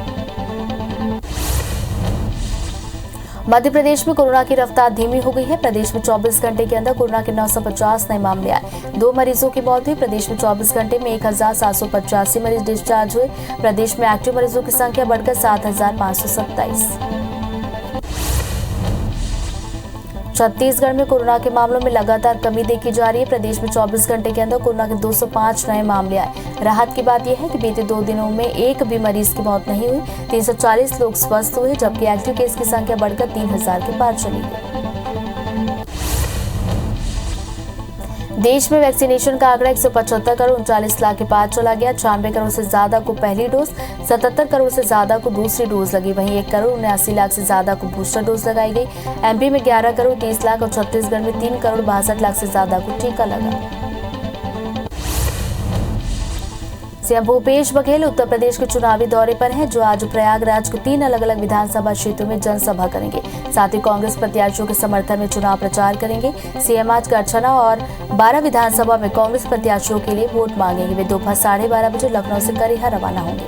मध्य प्रदेश में कोरोना की रफ्तार धीमी हो गई है। प्रदेश में 24 घंटे के अंदर कोरोना के 950 नए मामले आए। 2 मरीजों की मौत हुई। प्रदेश में 24 घंटे में 1,785 मरीज डिस्चार्ज हुए। प्रदेश में एक्टिव मरीजों की संख्या बढ़कर 7,527। छत्तीसगढ़ में कोरोना के मामलों में लगातार कमी देखी जा रही है। प्रदेश में 24 घंटे के अंदर कोरोना के 205 नए मामले आए। राहत की बात यह है कि बीते 2 दिनों में एक भी मरीज की मौत नहीं हुई। 340 लोग स्वस्थ हुए, जबकि एक्टिव केस की संख्या बढ़कर 3,000 के पार चली गई। देश में वैक्सीनेशन का आंकड़ा 175 करोड़ 39 लाख के पार चला गया। 96 करोड़ से ज्यादा को पहली डोज, 77 करोड़ से ज्यादा को दूसरी डोज लगी। वहीं 1 करोड़ 79 लाख से ज्यादा को बूस्टर डोज लगाई गई। एमपी में 11 करोड़ 30 लाख और छत्तीसगढ़ में 3 करोड़ 62 लाख से ज्यादा को टीका लगा। सीएम भूपेश बघेल उत्तर प्रदेश के चुनावी दौरे पर हैं, जो आज प्रयागराज के 3 अलग-अलग विधानसभा क्षेत्रों में जनसभा करेंगे। साथ ही कांग्रेस प्रत्याशियों के समर्थन में चुनाव प्रचार करेंगे। सीएम आज गढ़छना और 12 विधानसभा में कांग्रेस प्रत्याशियों के लिए वोट मांगेंगे। वे दोपहर 12:30 बजे लखनऊ से करिहा रवाना होंगे।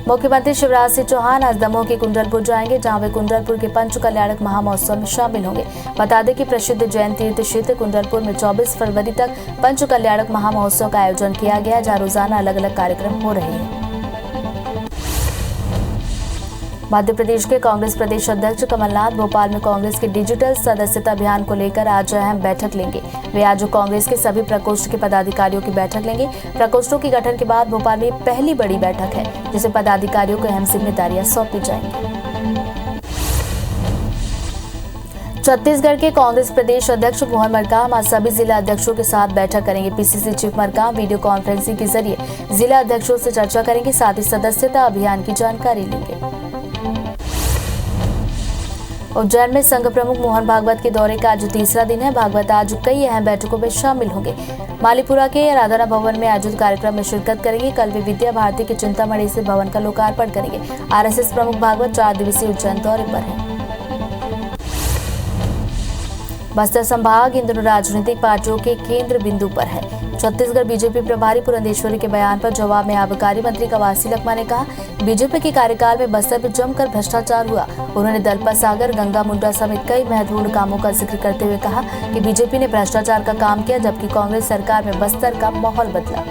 मुख्यमंत्री शिवराज सिंह चौहान आज दमोह के कुंडलपुर जाएंगे, जहां वे कुंडलपुर के पंच कल्याणक महामहोत्सव में शामिल होंगे। बता दें कि प्रसिद्ध जैन तीर्थ क्षेत्र कुंडलपुर में 24 फरवरी तक पंच कल्याणक महामहोत्सव का आयोजन किया गया, जहां रोजाना अलग अलग कार्यक्रम हो रहे हैं। मध्य प्रदेश के कांग्रेस प्रदेश अध्यक्ष कमलनाथ भोपाल में कांग्रेस के डिजिटल सदस्यता अभियान को लेकर आज अहम बैठक लेंगे। वे आज कांग्रेस के सभी प्रकोष्ठ के पदाधिकारियों की बैठक लेंगे। प्रकोष्ठों के गठन के बाद भोपाल में पहली बड़ी बैठक है, जिसे पदाधिकारियों को अहम जिम्मेदारियां सौंपी जाएंगी। छत्तीसगढ़ के कांग्रेस प्रदेश अध्यक्ष मोहन मरकाम आज सभी जिला अध्यक्षों के साथ बैठक करेंगे। PCC chief Markam video conferencing के जरिए जिला अध्यक्षों से चर्चा करेंगे, साथ ही सदस्यता अभियान की जानकारी लेंगे। उज्जैन में संघ प्रमुख मोहन भागवत के दौरे का आज तीसरा दिन है। भागवत आज कई अहम बैठकों में शामिल होंगे। मालीपुरा के आराधना भवन में आयोजित कार्यक्रम में शिरकत करेंगे। कल वे विद्या भारती के चिंतामणि से भवन का लोकार्पण करेंगे। आरएसएस प्रमुख भागवत 4 दिवसीय उज्जैन दौरे पर हैं। बस्तर संभाग इन दोनों राजनीतिक पार्टियों के केंद्र बिंदु पर है। छत्तीसगढ़ बीजेपी प्रभारी पुरंदेश्वरी के बयान पर जवाब में आबकारी मंत्री कवासी लखमा ने कहा, बीजेपी के कार्यकाल में बस्तर में जमकर भ्रष्टाचार हुआ। उन्होंने दलपत सागर, गंगा मुंडा समेत कई महत्वपूर्ण कामों का जिक्र करते हुए कहा कि बीजेपी ने भ्रष्टाचार का काम किया, जबकि कांग्रेस सरकार में बस्तर का माहौल बदला।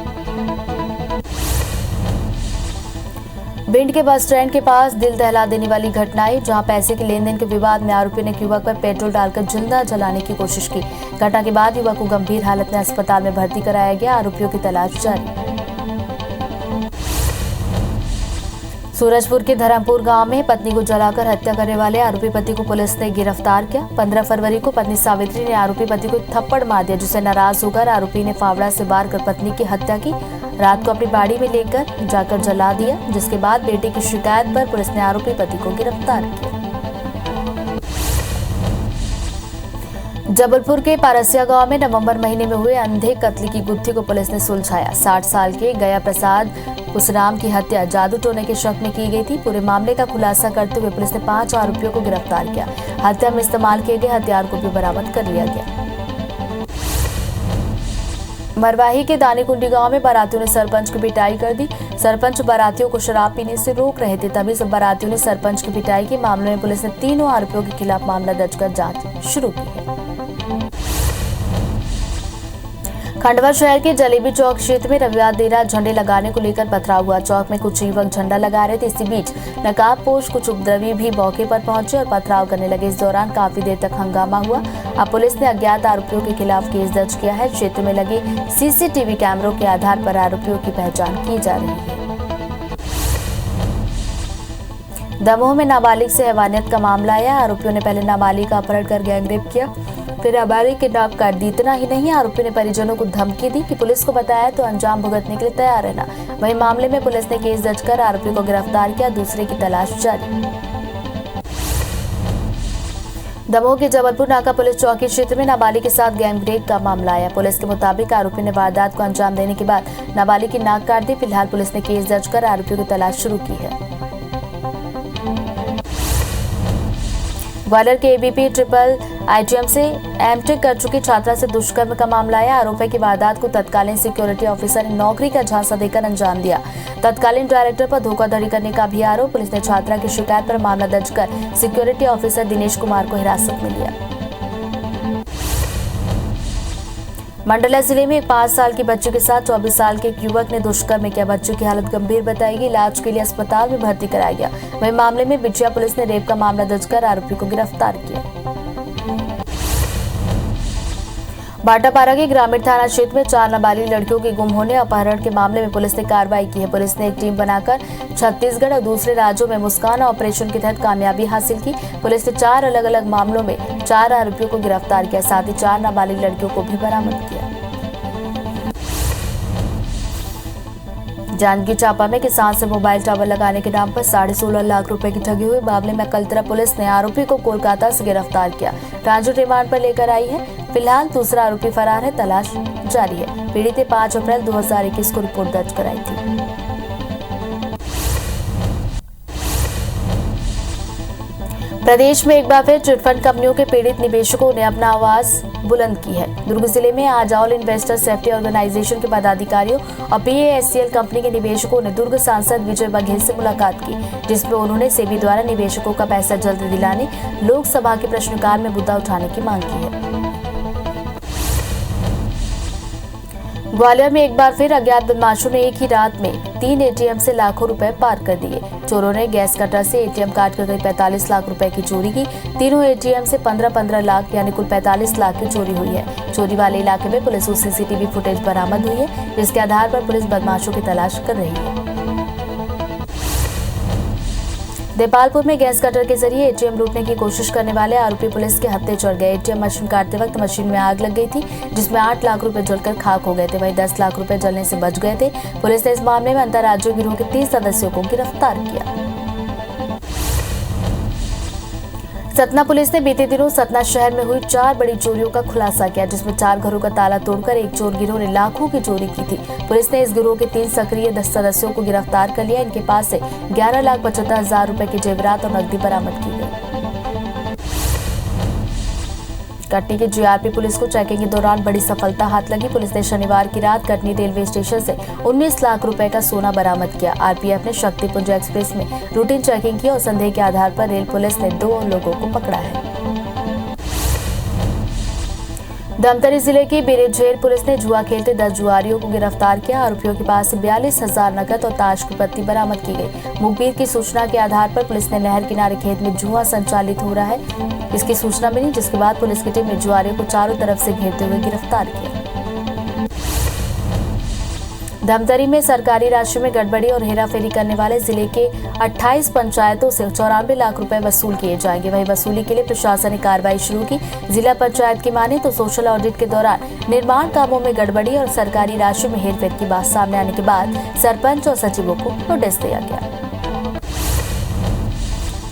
भिंड के बस स्टैंड के पास दिल दहला देने वाली घटना आई, जहां पैसे के लेन देन के विवाद में आरोपी ने युवक पर पेट्रोल डालकर जिंदा जलाने की कोशिश की। घटना के बाद युवक को गंभीर हालत में अस्पताल में भर्ती कराया गया। आरोपियों की तलाश जारी। सूरजपुर के धर्मपुर गांव में पत्नी को जलाकर हत्या करने वाले आरोपी पति को पुलिस ने गिरफ्तार किया। 15 फरवरी को पत्नी सावित्री ने आरोपी पति को थप्पड़ मार दिया, जिससे नाराज होकर आरोपी ने फावड़ा से वार कर पत्नी की हत्या की। रात को अपनी बाड़ी में लेकर जाकर जला दिया, जिसके बाद बेटे की शिकायत पर पुलिस ने आरोपी पति को गिरफ्तार किया। जबलपुर के पारसिया गांव में नवंबर महीने में हुए अंधे कत्ल की गुत्थी को पुलिस ने सुलझाया। 60 साल के गया प्रसाद कुसराम की हत्या जादू टोने के शक में की गई थी। पूरे मामले का खुलासा करते हुए पुलिस ने 5 आरोपियों को गिरफ्तार किया। हत्या में इस्तेमाल किए गए हथियार को भी बरामद कर लिया गया। मरवाही के दानीकुंडी गांव में बारातियों ने सरपंच की पिटाई कर दी। सरपंच बारातियों को शराब पीने से रोक रहे थे, तभी सब बारातियों ने सरपंच की पिटाई की। मामले में पुलिस ने तीनों आरोपियों के खिलाफ मामला दर्ज कर जांच शुरू की है। खंडवा शहर के जलेबी चौक क्षेत्र में रविवार देर रात झंडे लगाने को लेकर पथराव हुआ। चौक में कुछ युवक झंडा लगा रहे थे। इसी बीच नकाबपोश कुछ उपद्रवी भी मौके पर पहुंचे और पथराव करने लगे। इस दौरान काफी देर तक हंगामा हुआ। अब पुलिस ने अज्ञात आरोपियों के खिलाफ केस दर्ज किया है। क्षेत्र में लगे सीसीटीवी कैमरों के आधार पर आरोपियों की पहचान की जा रही है। दमोह में नाबालिग से हैवानियत का मामला आया। आरोपियों ने पहले नाबालिग का अपहरण कर गैंगरेप किया, फिर नाबालिग के नाक काट दी। इतना ही नहीं, आरोपी ने परिजनों को धमकी दी कि पुलिस को बताया तो अंजाम भुगतने के लिए तैयार रहना। वहीं मामले में पुलिस ने केस दर्ज कर आरोपी को गिरफ्तार किया। दूसरे की तलाश जारी। दमोह के जबलपुर नाका पुलिस चौकी क्षेत्र में नाबालिग के साथ गैंगरेप का मामला आया। पुलिस के मुताबिक आरोपी ने वारदात को अंजाम देने के बाद नाबालिग की नाक काट दी। फिलहाल पुलिस ने केस दर्ज कर आरोपियों की तलाश शुरू की है। ग्वालियर के एबीपी ट्रिपल आईटीएम से एमटेक कर चुकी छात्रा से दुष्कर्म का मामला आया। आरोपी की वारदात को तत्कालीन सिक्योरिटी ऑफिसर ने नौकरी का झांसा देकर अंजाम दिया। तत्कालीन डायरेक्टर पर धोखाधड़ी करने का भी आरोप। पुलिस ने छात्रा की शिकायत पर मामला दर्ज कर सिक्योरिटी ऑफिसर दिनेश कुमार को हिरासत में लिया। मंडला जिले में एक 5 साल की बच्ची के साथ 24 साल के एक युवक ने दुष्कर्म किया। बच्ची की हालत गंभीर बताई गई। इलाज के लिए अस्पताल में भर्ती कराया गया। वहीं मामले में बिछिया पुलिस ने रेप का मामला दर्ज कर आरोपी को गिरफ्तार किया। भाटापारा के ग्रामीण थाना क्षेत्र में 4 नाबालिग लड़कियों के गुम होने अपहरण के मामले में पुलिस ने कार्रवाई की है। पुलिस ने एक टीम बनाकर छत्तीसगढ़ और दूसरे राज्यों में मुस्कान ऑपरेशन के तहत कामयाबी हासिल की। पुलिस ने 4 अलग अलग मामलों में 4 आरोपियों को गिरफ्तार किया, साथ ही 4 नाबालिग लड़कियों को भी बरामद किया। जांजगीर चांपा में किसान से मोबाइल टावर लगाने के नाम पर 16.5 लाख रुपए की ठगी हुई। मामले में कलतरा पुलिस ने आरोपी को कोलकाता से गिरफ्तार किया। ट्रांजिट रिमांड पर लेकर आई है। फिलहाल दूसरा आरोपी फरार है, तलाश जारी है। पीड़ित ने 5 अप्रैल 2021 को रिपोर्ट दर्ज कराई थी। प्रदेश में एक बार फिर चिटफंड कंपनियों के पीड़ित निवेशकों ने अपना आवाज बुलंद की है। दुर्ग जिले में आज ऑल इन्वेस्टर सेफ्टी ऑर्गेनाइजेशन के पदाधिकारियों और PASCL कंपनी के निवेशकों ने दुर्ग सांसद विजय बघेल से मुलाकात की, जिसमें उन्होंने सेबी द्वारा निवेशकों का पैसा जल्द दिलाने, लोकसभा के प्रश्नकाल में मुद्दा उठाने की मांग की है। ग्वालियर में एक बार फिर अज्ञात बदमाशों ने एक ही रात में 3 ATM से लाखों रुपए पार कर दिए। चोरों ने गैस कटर से ATM काट कर करीब 45 लाख रुपए की चोरी की। तीनों ATM से 15-15 लाख यानी कुल 45 लाख की चोरी हुई है। चोरी वाले इलाके में पुलिस को CCTV फुटेज बरामद हुई है, जिसके आधार पर पुलिस बदमाशों की तलाश कर रही है। देपालपुर में गैस कटर के जरिए ATM लूटने की कोशिश करने वाले आरोपी पुलिस के हत्थे चढ़ गए। ATM मशीन काटते वक्त मशीन में आग लग गई थी, जिसमें 8 लाख रुपए जलकर खाक हो गए थे। वहीं 10 लाख रुपए जलने से बच गए थे। पुलिस ने इस मामले में अंतर्राज्यीय गिरोह के 30 सदस्यों को गिरफ्तार किया। सतना पुलिस ने बीते दिनों सतना शहर में हुई 4 बड़ी चोरियों का खुलासा किया, जिसमें 4 घरों का ताला तोड़कर एक चोर गिरोह ने लाखों की चोरी की थी। पुलिस ने इस गिरोह के 3 सक्रिय सदस्यों को गिरफ्तार कर लिया। इनके पास से 11,75,000 रुपए की जेवरात और नकदी बरामद की गई। कटनी के GRP पुलिस को चेकिंग के दौरान बड़ी सफलता हाथ लगी। पुलिस ने शनिवार की रात कटनी रेलवे स्टेशन से 19 लाख रुपए का सोना बरामद किया। RPF ने शक्तिपुंज एक्सप्रेस में रूटीन चेकिंग की और संदेह के आधार पर रेल पुलिस ने 2 लोगों को पकड़ा है। धमतरी जिले की बिरेझेर पुलिस ने जुआ खेलते 10 जुआरियों को गिरफ्तार किया। आरोपियों के पास से 42,000 नकद और ताश की पत्ती बरामद की गई। मुखबिर की सूचना के आधार पर पुलिस ने नहर किनारे खेत में जुआ संचालित हो रहा है, इसकी सूचना मिली, जिसके बाद पुलिस की टीम ने जुआरियों को चारों तरफ से घेरते हुए गिरफ्तार किया। धमतरी में सरकारी राशि में गड़बड़ी और हेराफेरी करने वाले जिले के 28 पंचायतों से 94 लाख रुपए वसूल किए जाएंगे। वहीं वसूली के लिए प्रशासन ने कार्रवाई शुरू की। जिला पंचायत की माने तो सोशल ऑडिट के दौरान निर्माण कामों में गड़बड़ी और सरकारी राशि में हेरफेर की बात सामने आने के बाद सरपंच और सचिवों को नोटिस दिया गया।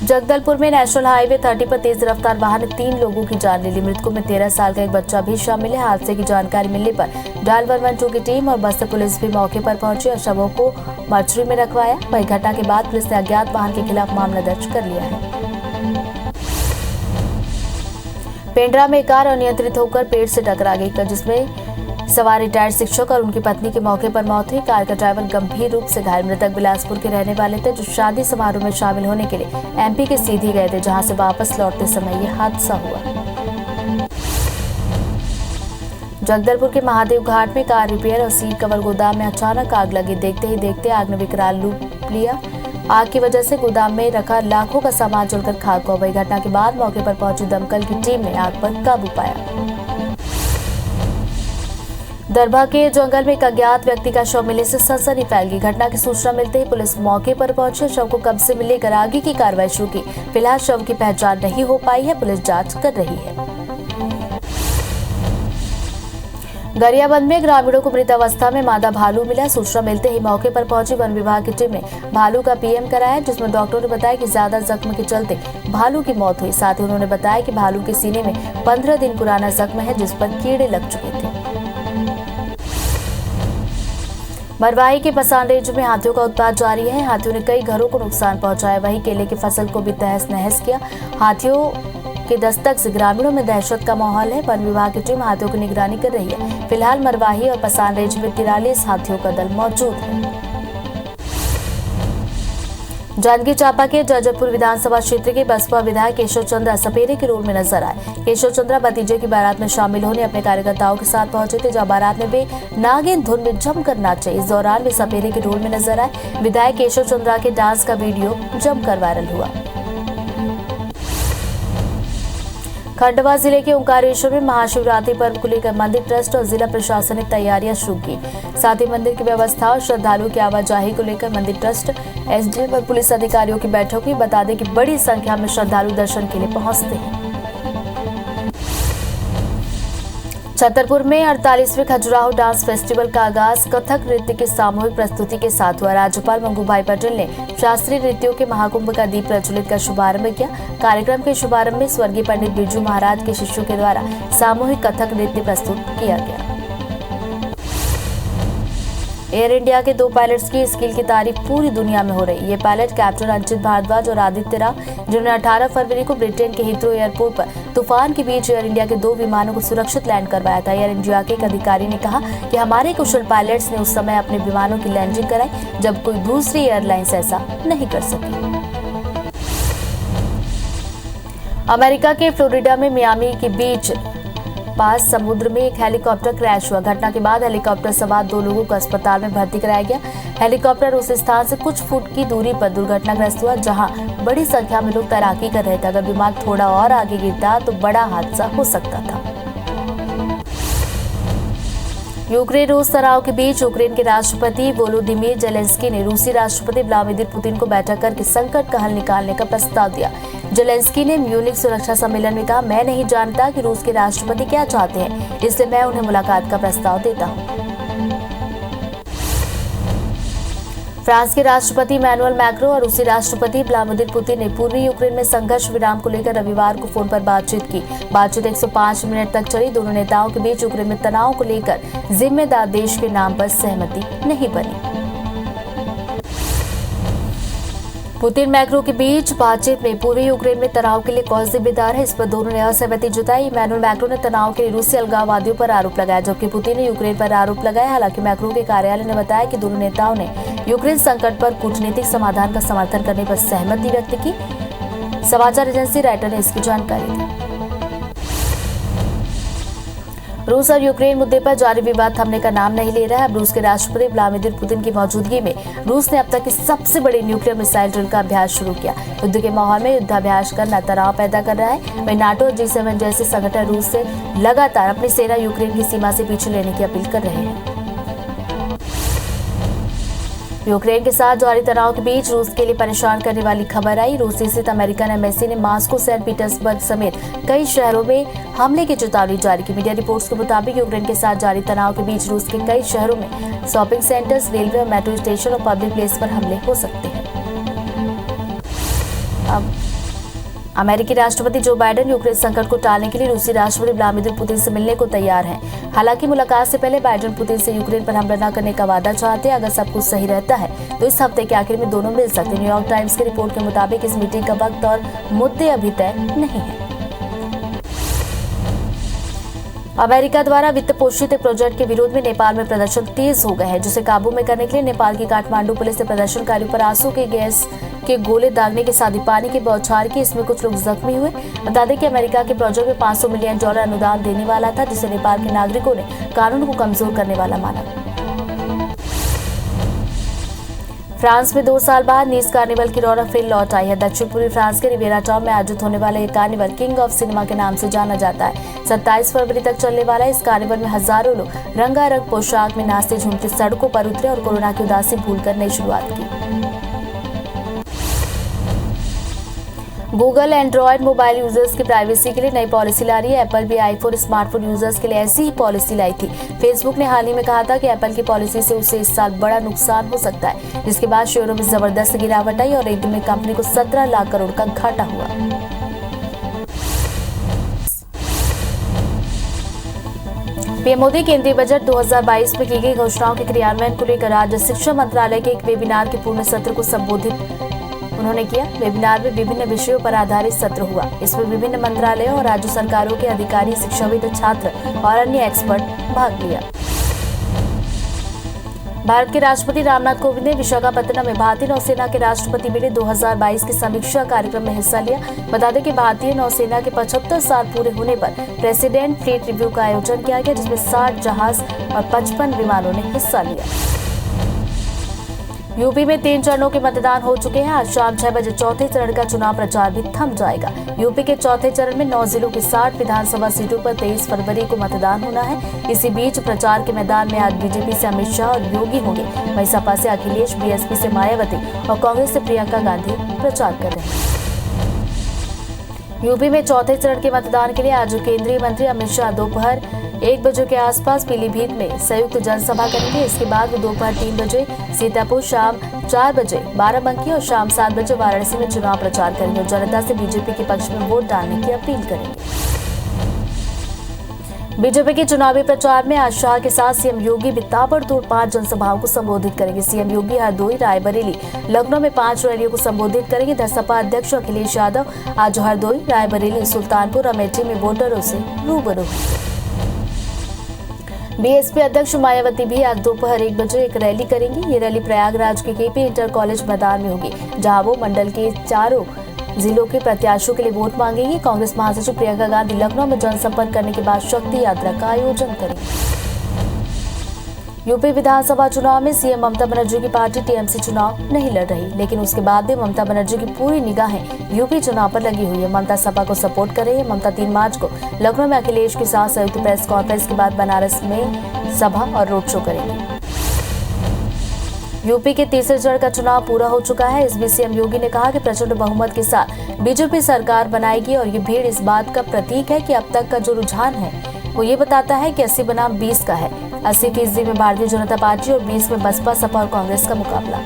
जगदलपुर में नेशनल हाईवे 30 पर तेज रफ्तार वाहन ने 3 लोगों की जान ले ली। मृतकों में 13 साल का एक बच्चा भी शामिल है। हादसे की जानकारी मिलने पर डायल 112 की टीम और बस्तर पुलिस भी मौके पर पहुंची और शवों को मर्चरी में रखवाया। वहीं घटना के बाद पुलिस ने अज्ञात वाहन के खिलाफ मामला दर्ज कर लिया है। पेंड्रा में कार अनियंत्रित होकर पेड़ से टकरा गई, जिसमें सवार रिटायर्ड शिक्षक और उनकी पत्नी की मौके पर मौत हुई। कार का ड्राइवर गंभीर रूप से घायल। मृतक बिलासपुर के रहने वाले थे, जो शादी समारोह में शामिल होने के लिए MP के सीधी गए थे, जहां से वापस लौटते समय यह हादसा हुआ। जगदलपुर के महादेव घाट में कार रिपेयर और सीट कवर गोदाम में अचानक आग लगी। देखते ही देखते आग ने विकराल रूप लिया। आग की वजह से गोदाम में रखा लाखों का सामान जलकर खाक हो गई। घटना के बाद मौके पर पहुंची दमकल की टीम ने आग पर काबू पाया। दरभा के जंगल में एक अज्ञात व्यक्ति का शव मिलने से सनसनी फैल गई। घटना की सूचना मिलते ही पुलिस मौके पर पहुंची, शव को कब्जे में लेकर आगे की कार्रवाई शुरू की। फिलहाल शव की पहचान नहीं हो पाई है, पुलिस जांच कर रही है। गरियाबंद में ग्रामीणों को मृत अवस्था में मादा भालू मिला। सूचना मिलते ही मौके पर पहुंची वन विभाग की टीम ने भालू का PM कराया, जिसमें डॉक्टरों ने बताया कि ज्यादा जख्म के चलते भालू की मौत हुई। साथ ही उन्होंने बताया कि भालू के सीने में 15 दिन पुराना जख्म है, जिस पर कीड़े लग चुके थे। मरवाही के पसान रेंज में हाथियों का उत्पात जारी है। हाथियों ने कई घरों को नुकसान पहुंचाया, वहीं केले की फसल को भी तहस नहस किया। हाथियों के दस्तक से ग्रामीणों में दहशत का माहौल है। वन विभाग की टीम हाथियों की निगरानी कर रही है। फिलहाल मरवाही और पसान रेंज में 43 हाथियों का दल मौजूद है। जांजगीर चांपा के जजपुर विधानसभा क्षेत्र के बसपा विधायक केशव चंद्रा सपेरे के रोल में नजर आए। केशव चंद्रा भतीजे की बारात में शामिल होने अपने कार्यकर्ताओं के साथ पहुंचे थे, जहां बारात में वे नागिन धुन में जमकर नाचे। इस दौरान वे सपेरे के रोल में नजर आए। विधायक केशव चंद्रा के डांस का वीडियो जमकर वायरल हुआ। खंडवा जिले के ओंकारेश्वर में महाशिवरात्रि पर्व को लेकर मंदिर ट्रस्ट और जिला प्रशासन ने तैयारियां शुरू की। साथ ही मंदिर की व्यवस्था और श्रद्धालुओं की आवाजाही को लेकर मंदिर ट्रस्ट, SDM और पुलिस अधिकारियों की बैठक हुई। बता दें कि बड़ी संख्या में श्रद्धालु दर्शन के लिए पहुंचते हैं। छतरपुर में 48वें खजुराहो डांस फेस्टिवल का आगाज कथक नृत्य की सामूहिक प्रस्तुति के साथ हुआ। राज्यपाल मंगूभाई पटेल ने शास्त्रीय नृत्यों के महाकुंभ का दीप प्रज्वलित कर शुभारंभ किया। कार्यक्रम के शुभारंभ में स्वर्गीय पंडित बिरजू महाराज के शिष्यों के द्वारा सामूहिक कथक नृत्य प्रस्तुत किया गया। एयर इंडिया के 2 पायलट्स की स्किल की तारीफ पूरी दुनिया में हो रही। ये पायलट कैप्टन अंचित भारद्वाज और आदित्य राव, जिन्होंने 18 फरवरी को ब्रिटेन के हीथ्रो एयरपोर्ट पर तूफान के बीच एयर इंडिया के 2 विमानों को सुरक्षित लैंड करवाया था। एयर इंडिया के एक अधिकारी ने कहा कि हमारे कुशल पायलट्स ने उस समय अपने विमानों की लैंडिंग कराई जब कोई दूसरी एयरलाइंस ऐसा नहीं कर सकी। अमेरिका के फ्लोरिडा में मियामी के बीच पास समुद्र में एक हेलीकॉप्टर क्रैश हुआ। घटना के बाद हेलीकॉप्टर सवार 2 लोगों को अस्पताल में भर्ती कराया गया। हेलीकॉप्टर उस स्थान से कुछ फुट की दूरी पर दुर्घटनाग्रस्त हुआ जहां बड़ी संख्या में लोग तैराकी कर रहे थे। अगर विमान थोड़ा और आगे गिरता तो बड़ा हादसा हो सकता था। यूक्रेन रूस तनाव के बीच यूक्रेन के राष्ट्रपति वोलोदिमीर जेलेंस्की ने रूसी राष्ट्रपति व्लादिमीर पुतिन को बैठक करके संकट का हल निकालने का प्रस्ताव दिया। जेलेंस्की ने म्यूनिख सुरक्षा सम्मेलन में कहा, मैं नहीं जानता कि रूस के राष्ट्रपति क्या चाहते हैं, इसलिए मैं उन्हें मुलाकात का प्रस्ताव देता हूं। फ्रांस के राष्ट्रपति इमैनुअल मैक्रों और रूसी राष्ट्रपति व्लादिमीर पुतिन ने पूर्वी यूक्रेन में संघर्ष विराम को लेकर रविवार को फोन पर बातचीत की। बातचीत 105 मिनट तक चली। दोनों नेताओं के बीच यूक्रेन में तनाव को लेकर जिम्मेदार देश के नाम पर सहमति नहीं बनी। पुतिन मैक्रो के बीच बातचीत में पूर्वी यूक्रेन में तनाव के लिए कौन जिम्मेदार है, इस पर दोनों ने असहमति जताई। इमैनुअल मैक्रो ने तनाव के लिए रूसी अलगाववादियों पर आरोप लगाया, जबकि पुतिन ने यूक्रेन पर आरोप लगाया। हालांकि मैक्रो के कार्यालय ने बताया कि दोनों नेताओं ने यूक्रेन संकट पर कूटनीतिक समाधान का समर्थन करने पर सहमति व्यक्त की। समाचार एजेंसी रॉयटर्स ने इसकी जानकारी दी। रूस और यूक्रेन मुद्दे पर जारी विवाद थमने का नाम नहीं ले रहा है। अब रूस के राष्ट्रपति व्लादिमीर पुतिन की मौजूदगी में रूस ने अब तक की सबसे बड़ी न्यूक्लियर मिसाइल ड्रिल का अभ्यास शुरू किया। युद्ध के माहौल में युद्धाभ्यास करना तनाव पैदा कर रहा है। वहीं नाटो और G7 जैसे संगठन रूस से लगातार अपनी सेना यूक्रेन की सीमा से पीछे लेने की अपील कर रहे हैं। यूक्रेन के साथ जारी तनाव के बीच रूस के लिए परेशान करने वाली खबर आई। रूसी स्थित अमेरिकन एम्बेसी ने मॉस्को, सेंट पीटर्सबर्ग समेत कई शहरों में हमले की चेतावनी जारी की। मीडिया रिपोर्ट्स के मुताबिक यूक्रेन के साथ जारी तनाव के बीच रूस के कई शहरों में शॉपिंग सेंटर्स, रेलवे और मेट्रो स्टेशन और पब्लिक प्लेस पर हमले हो सकते हैं। अब अमेरिकी राष्ट्रपति जो बाइडेन यूक्रेन संकट को टालने के लिए रूसी राष्ट्रपति व्लादिमीर पुतिन से मिलने को तैयार हैं। हालांकि मुलाकात से पहले बाइडेन पुतिन से यूक्रेन पर हमला न करने का वादा चाहते हैं। अगर सब कुछ सही रहता है तो इस हफ्ते के आखिर में दोनों मिल सकते हैं। न्यूयॉर्क टाइम्स की रिपोर्ट के मुताबिक इस मीटिंग का वक्त और मुद्दे अभी तय नहीं है। अमेरिका द्वारा वित्त पोषित प्रोजेक्ट के विरोध में नेपाल में प्रदर्शन तेज हो गए हैं, जिसे काबू में करने के लिए नेपाल की काठमांडू पुलिस ने प्रदर्शनकारियों पर आंसू के गैस के गोले दागने के साथ ही पानी की बौछार की। इसमें कुछ लोग जख्मी हुए। बता दें कि अमेरिका के प्रोजेक्ट में $500 मिलियन अनुदान देने वाला था, जिसे नेपाल के नागरिकों ने कानून को कमजोर करने वाला माना। फ्रांस में 2 साल बाद नीस कार्निवल की रौनक फिर लौट आई है। दक्षिण पूर्वी फ्रांस के रिवेरा टाउन में आयोजित होने वाला ये कार्निवल किंग ऑफ सिनेमा के नाम से जाना जाता है। 27 फरवरी तक चलने वाला इस कार्निवल में हजारों लोग रंगारंग पोशाक में नाचते झूमते सड़कों पर उतरे और कोरोना की उदासी भूलकर नई शुरुआत की। गूगल एंड्रॉयड मोबाइल यूजर्स की प्राइवेसी के लिए नई पॉलिसी ला रही है। एप्पल भी आईफोन स्मार्टफोन यूजर्स के लिए ऐसी ही पॉलिसी लाई थी। फेसबुक ने हाल ही में कहा था कि एप्पल की पॉलिसी से उसे इस साल बड़ा नुकसान हो सकता है, जिसके बाद शेयरों में जबरदस्त गिरावट आई और एक दिन में कंपनी को 17 लाख करोड़ का घाटा हुआ। पीएम मोदी केंद्रीय बजट 2022 में की गई घोषणाओं के क्रियान्वयन को लेकर राज्य शिक्षा मंत्रालय के एक वेबिनार के पूर्ण सत्र को संबोधित उन्होंने किया। वेबिनार में विभिन्न विषयों पर आधारित सत्र हुआ। इसमें विभिन्न मंत्रालयों और राज्य सरकारों के अधिकारी, शिक्षाविद, छात्र और अन्य एक्सपर्ट भाग लिया। भारत के राष्ट्रपति रामनाथ कोविंद ने विशाखापत्तनम में भारतीय नौसेना के राष्ट्रपति मेले 2022 के समीक्षा कार्यक्रम में हिस्सा लिया। बता दें कि भारतीय नौसेना के 75 साल पूरे होने पर प्रेसिडेंट फ्लीट रिव्यू का आयोजन किया गया, जिसमें 60 जहाज और 55 विमानों ने हिस्सा लिया। यूपी में 3 चरणों के मतदान हो चुके हैं। आज शाम 6 बजे चौथे चरण का चुनाव प्रचार भी थम जाएगा। यूपी के चौथे चरण में 9 जिलों की 60 विधानसभा सीटों पर 23 फरवरी को मतदान होना है। इसी बीच प्रचार के मैदान में आज बीजेपी से अमित शाह और योगी होंगे। वहीं सपा से अखिलेश, बीएसपी से मायावती और कांग्रेस से प्रियंका गांधी प्रचार कर रहे हैं। यूपी में चौथे चरण के मतदान के लिए आज केंद्रीय मंत्री अमित शाह दोपहर 1 बजे के आसपास पीलीभीत में संयुक्त जनसभा करेंगे। इसके बाद वो दोपहर 3 बजे सीतापुर, शाम 4 बजे बाराबंकी और शाम 7 बजे वाराणसी में चुनाव प्रचार करेंगे और जनता से बीजेपी के पक्ष में वोट डालने की अपील करेंगे। बीजेपी के चुनावी प्रचार में आज शाह के साथ सीएम योगी भी ताबड़तोड़ 5 जनसभाओं को संबोधित करेंगे। सीएम योगी हरदोई, रायबरेली, लखनऊ में 5 रैलियों को संबोधित करेंगे। इधर सपा अध्यक्ष अखिलेश यादव आज हरदोई, रायबरेली, सुल्तानपुर, अमेठी में वोटरों से रूबरू। बीएसपी अध्यक्ष मायावती भी आज दोपहर 1 बजे एक रैली करेंगी। ये रैली प्रयागराज के केपी इंटर कॉलेज मैदान में होगी, जहां वो मंडल के चारों जिलों के प्रत्याशियों के लिए वोट मांगेगी। कांग्रेस महासचिव प्रियंका गांधी लखनऊ में जनसंपर्क करने के बाद शक्ति यात्रा का आयोजन करेंगी। यूपी विधानसभा चुनाव में सीएम ममता बनर्जी की पार्टी टीएमसी चुनाव नहीं लड़ रही, लेकिन उसके बाद भी ममता बनर्जी की पूरी निगाहें यूपी चुनाव पर लगी हुई है। ममता सपा को सपोर्ट कर रही है। ममता 3 मार्च को लखनऊ में अखिलेश के साथ संयुक्त प्रेस कॉन्फ्रेंस के बाद बनारस में सभा और रोड शो करेंगी। यूपी के तीसरे चरण का चुनाव पूरा हो चुका है। इस बीच सीएम योगी ने कहा कि प्रचंड बहुमत के साथ बीजेपी सरकार बनाएगी और ये भीड़ इस बात का प्रतीक है कि अब तक का जो रुझान है वो ये बताता है कि 80 बनाम 20 का है। 80% में भारतीय जनता पार्टी और 20 में बसपा, सपा और कांग्रेस का मुकाबला।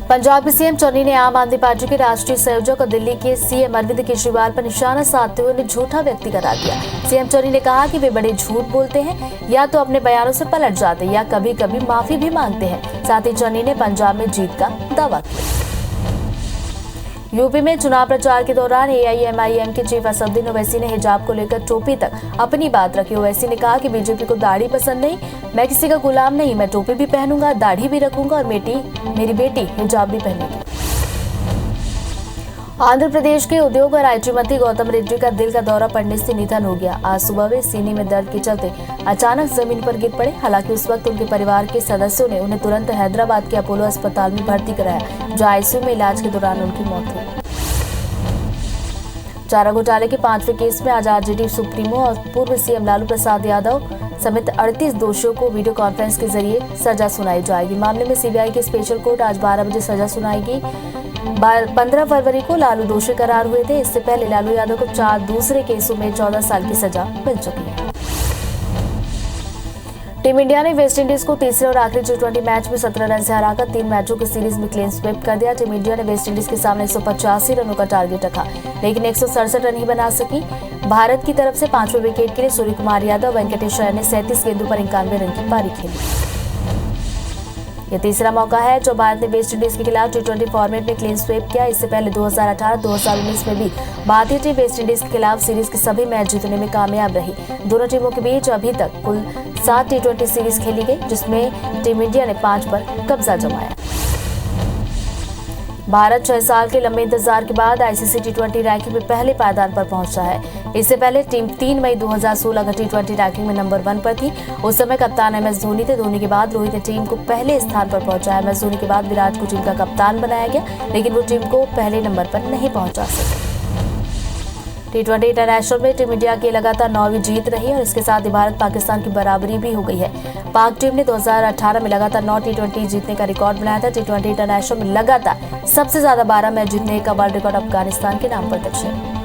पंजाब के सीएम चन्नी ने आम आदमी पार्टी के राष्ट्रीय संयोजक और दिल्ली के सीएम अरविंद केजरीवाल पर निशाना साधते हुए उन्हें झूठा व्यक्ति करार दिया। सीएम चन्नी ने कहा कि वे बड़े झूठ बोलते हैं, या तो अपने बयानों से पलट जाते हैं या कभी कभी माफी भी मांगते हैं। साथ ही चन्नी ने पंजाब में जीत का दावा किया। यूपी में चुनाव प्रचार के दौरान एआईएमआईएम के चीफ असदुद्दीन ओवैसी ने हिजाब को लेकर टोपी तक अपनी बात रखी। ओवैसी ने कहा कि बीजेपी को दाढ़ी पसंद नहीं, मैं किसी का गुलाम नहीं, मैं टोपी भी पहनूंगा, दाढ़ी भी रखूंगा और मेरी बेटी हिजाब भी पहनेगी। आंध्र प्रदेश के उद्योग और आईटी मंत्री गौतम रेड्डी का दिल का दौरा पड़ने से निधन हो गया। आज सुबह वे सीने में दर्द के चलते अचानक जमीन पर गिर पड़े। हालांकि उस वक्त उनके परिवार के सदस्यों ने उन्हें तुरंत हैदराबाद के अपोलो अस्पताल में भर्ती कराया, जो आईसीयू में इलाज के दौरान उनकी मौत हुई। चारा घोटाले के 5वें केस में आज आरजेडी सुप्रीमो और पूर्व सीएम लालू प्रसाद यादव समेत 38 दोषियों को वीडियो कॉन्फ्रेंस के जरिए सजा सुनाई जाएगी। मामले में सीबीआई की स्पेशल कोर्ट आज 12 बजे सजा सुनाएगी। 15 फरवरी को लालू दोषी करार हुए थे। इससे पहले लालू यादव को 4 दूसरे केसों में 14 साल की सजा मिल चुकी है। टीम इंडिया ने वेस्टइंडीज को तीसरे और आखिरी T20 मैच में 17 रन से हराकर 3 मैचों की सीरीज में क्लीन स्वीप कर दिया। टीम इंडिया ने वेस्टइंडीज के सामने 185 रनों का टारगेट रखा, लेकिन 167 रन ही बना सकी। भारत की तरफ से 5वें विकेट के लिए सूर्य कुमार यादव, वेंकटेश अय्यर ने 37 गेंदों पर 91 रन की पारी खेली। यह तीसरा मौका है जो भारत ने वेस्टइंडीज के खिलाफ T20 फॉर्मेट में क्लीन स्वीप किया। इससे पहले 2018-2019 में भी भारतीय टीम वेस्टइंडीज के खिलाफ सीरीज के सभी मैच जीतने में कामयाब रही। दोनों टीमों के बीच अभी तक कुल 7 T20 सीरीज खेली गई, जिसमें टीम इंडिया ने 5 पर कब्जा जमाया। भारत 6 साल के लंबे इंतजार के बाद आईसीसी T20 रैंकिंग में पहले पायदान पर पहुंचा है। इससे पहले टीम 3 मई 2016 का T20 रैंकिंग में नंबर 1 पर थी। उस समय कप्तान MS धोनी थे। धोनी के बाद रोहित ने टीम को पहले स्थान पर पहुंचाया। MS धोनी के बाद विराट को टीम का कप्तान बनाया गया, लेकिन वो टीम को पहले नंबर पर नहीं पहुंचा सके। T20 इंटरनेशनल में टीम इंडिया की लगातार 9वीं जीत रही और इसके साथ ही भारत पाकिस्तान की बराबरी भी हो गई है। पाक टीम ने 2018 में लगातार 9 T20 जीतने का रिकॉर्ड बनाया था। T20 इंटरनेशनल में लगातार सबसे ज्यादा 12 मैच जीतने का वर्ल्ड रिकॉर्ड अफगानिस्तान के नाम पर दर्ज है।